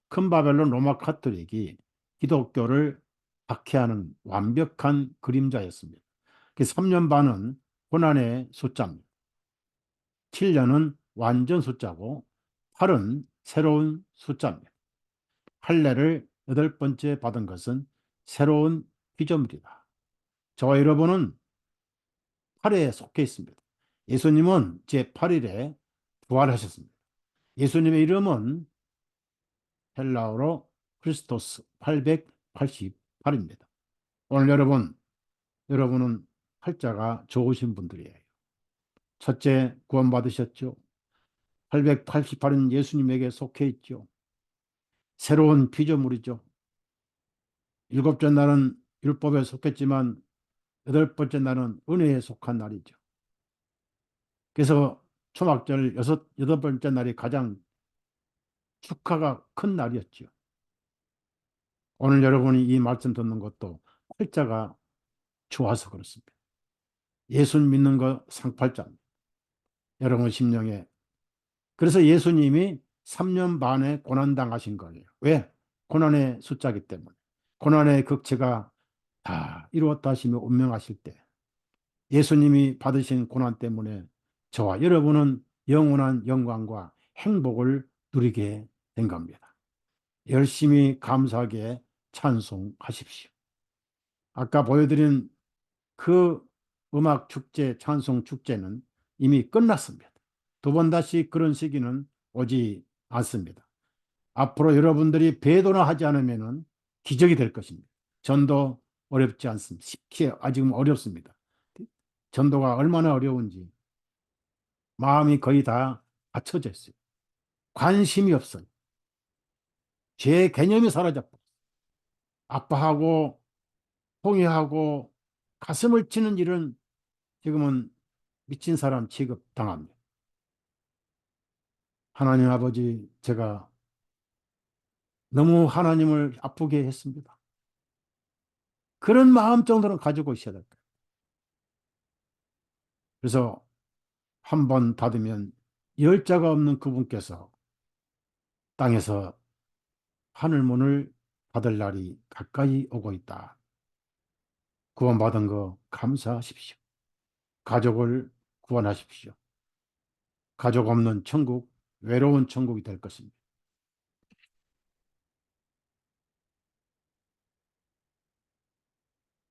큰 바벨론 로마 카톨릭이 기독교를 박해하는 완벽한 그림자였습니다. 그 3년 반은 고난의 숫자입니다. 7년은 완전 숫자고 8은 새로운 숫자입니다. 할례를 8번째 받은 것은 새로운 피조물이다. 저와 여러분은 8회에 속해 있습니다. 예수님은 제8일에 부활하셨습니다. 예수님의 이름은 헬라어로 크리스토스 888입니다. 오늘 여러분은 팔자가 좋으신 분들이에요. 첫째, 구원받으셨죠. 888은 예수님에게 속해 있죠. 새로운 피조물이죠. 일곱째 날은 율법에 속했지만 8번째 날은 은혜에 속한 날이죠. 그래서 초막절 여덟 번째 날이 가장 축하가 큰 날이었죠. 오늘 여러분이 이 말씀 듣는 것도 팔자가 좋아서 그렇습니다. 예수 믿는 거 상팔자입니다. 여러분 심령에. 그래서 예수님이 3년 반에 고난당하신 거예요. 왜? 고난의 숫자기 때문에. 고난의 극치가 다 이루었다 하시며 운명하실 때 예수님이 받으신 고난 때문에 저와 여러분은 영원한 영광과 행복을 누리게 된 겁니다. 열심히 감사하게 찬송하십시오. 아까 보여드린 그 음악 축제, 찬송 축제는 이미 끝났습니다. 두 번 다시 그런 시기는 오지 않습니다. 앞으로 여러분들이 배도나 하지 않으면 기적이 될 것입니다. 전도 어렵지 않습니다. 쉽게 아직은 어렵습니다. 전도가 얼마나 어려운지 마음이 거의 다 갖춰져 있어요. 관심이 없어요. 제 개념이 사라졌고 아파하고 통회하고 가슴을 치는 일은 지금은 미친 사람 취급당합니다. 하나님 아버지, 제가 너무 하나님을 아프게 했습니다. 그런 마음 정도는 가지고 있어야 될 거예요. 그래서 한 번 닫으면 열자가 없는 그분께서 땅에서 하늘문을 닫을 날이 가까이 오고 있다. 구원받은 거 감사하십시오. 가족을 구원하십시오. 가족 없는 천국, 외로운 천국이 될 것입니다.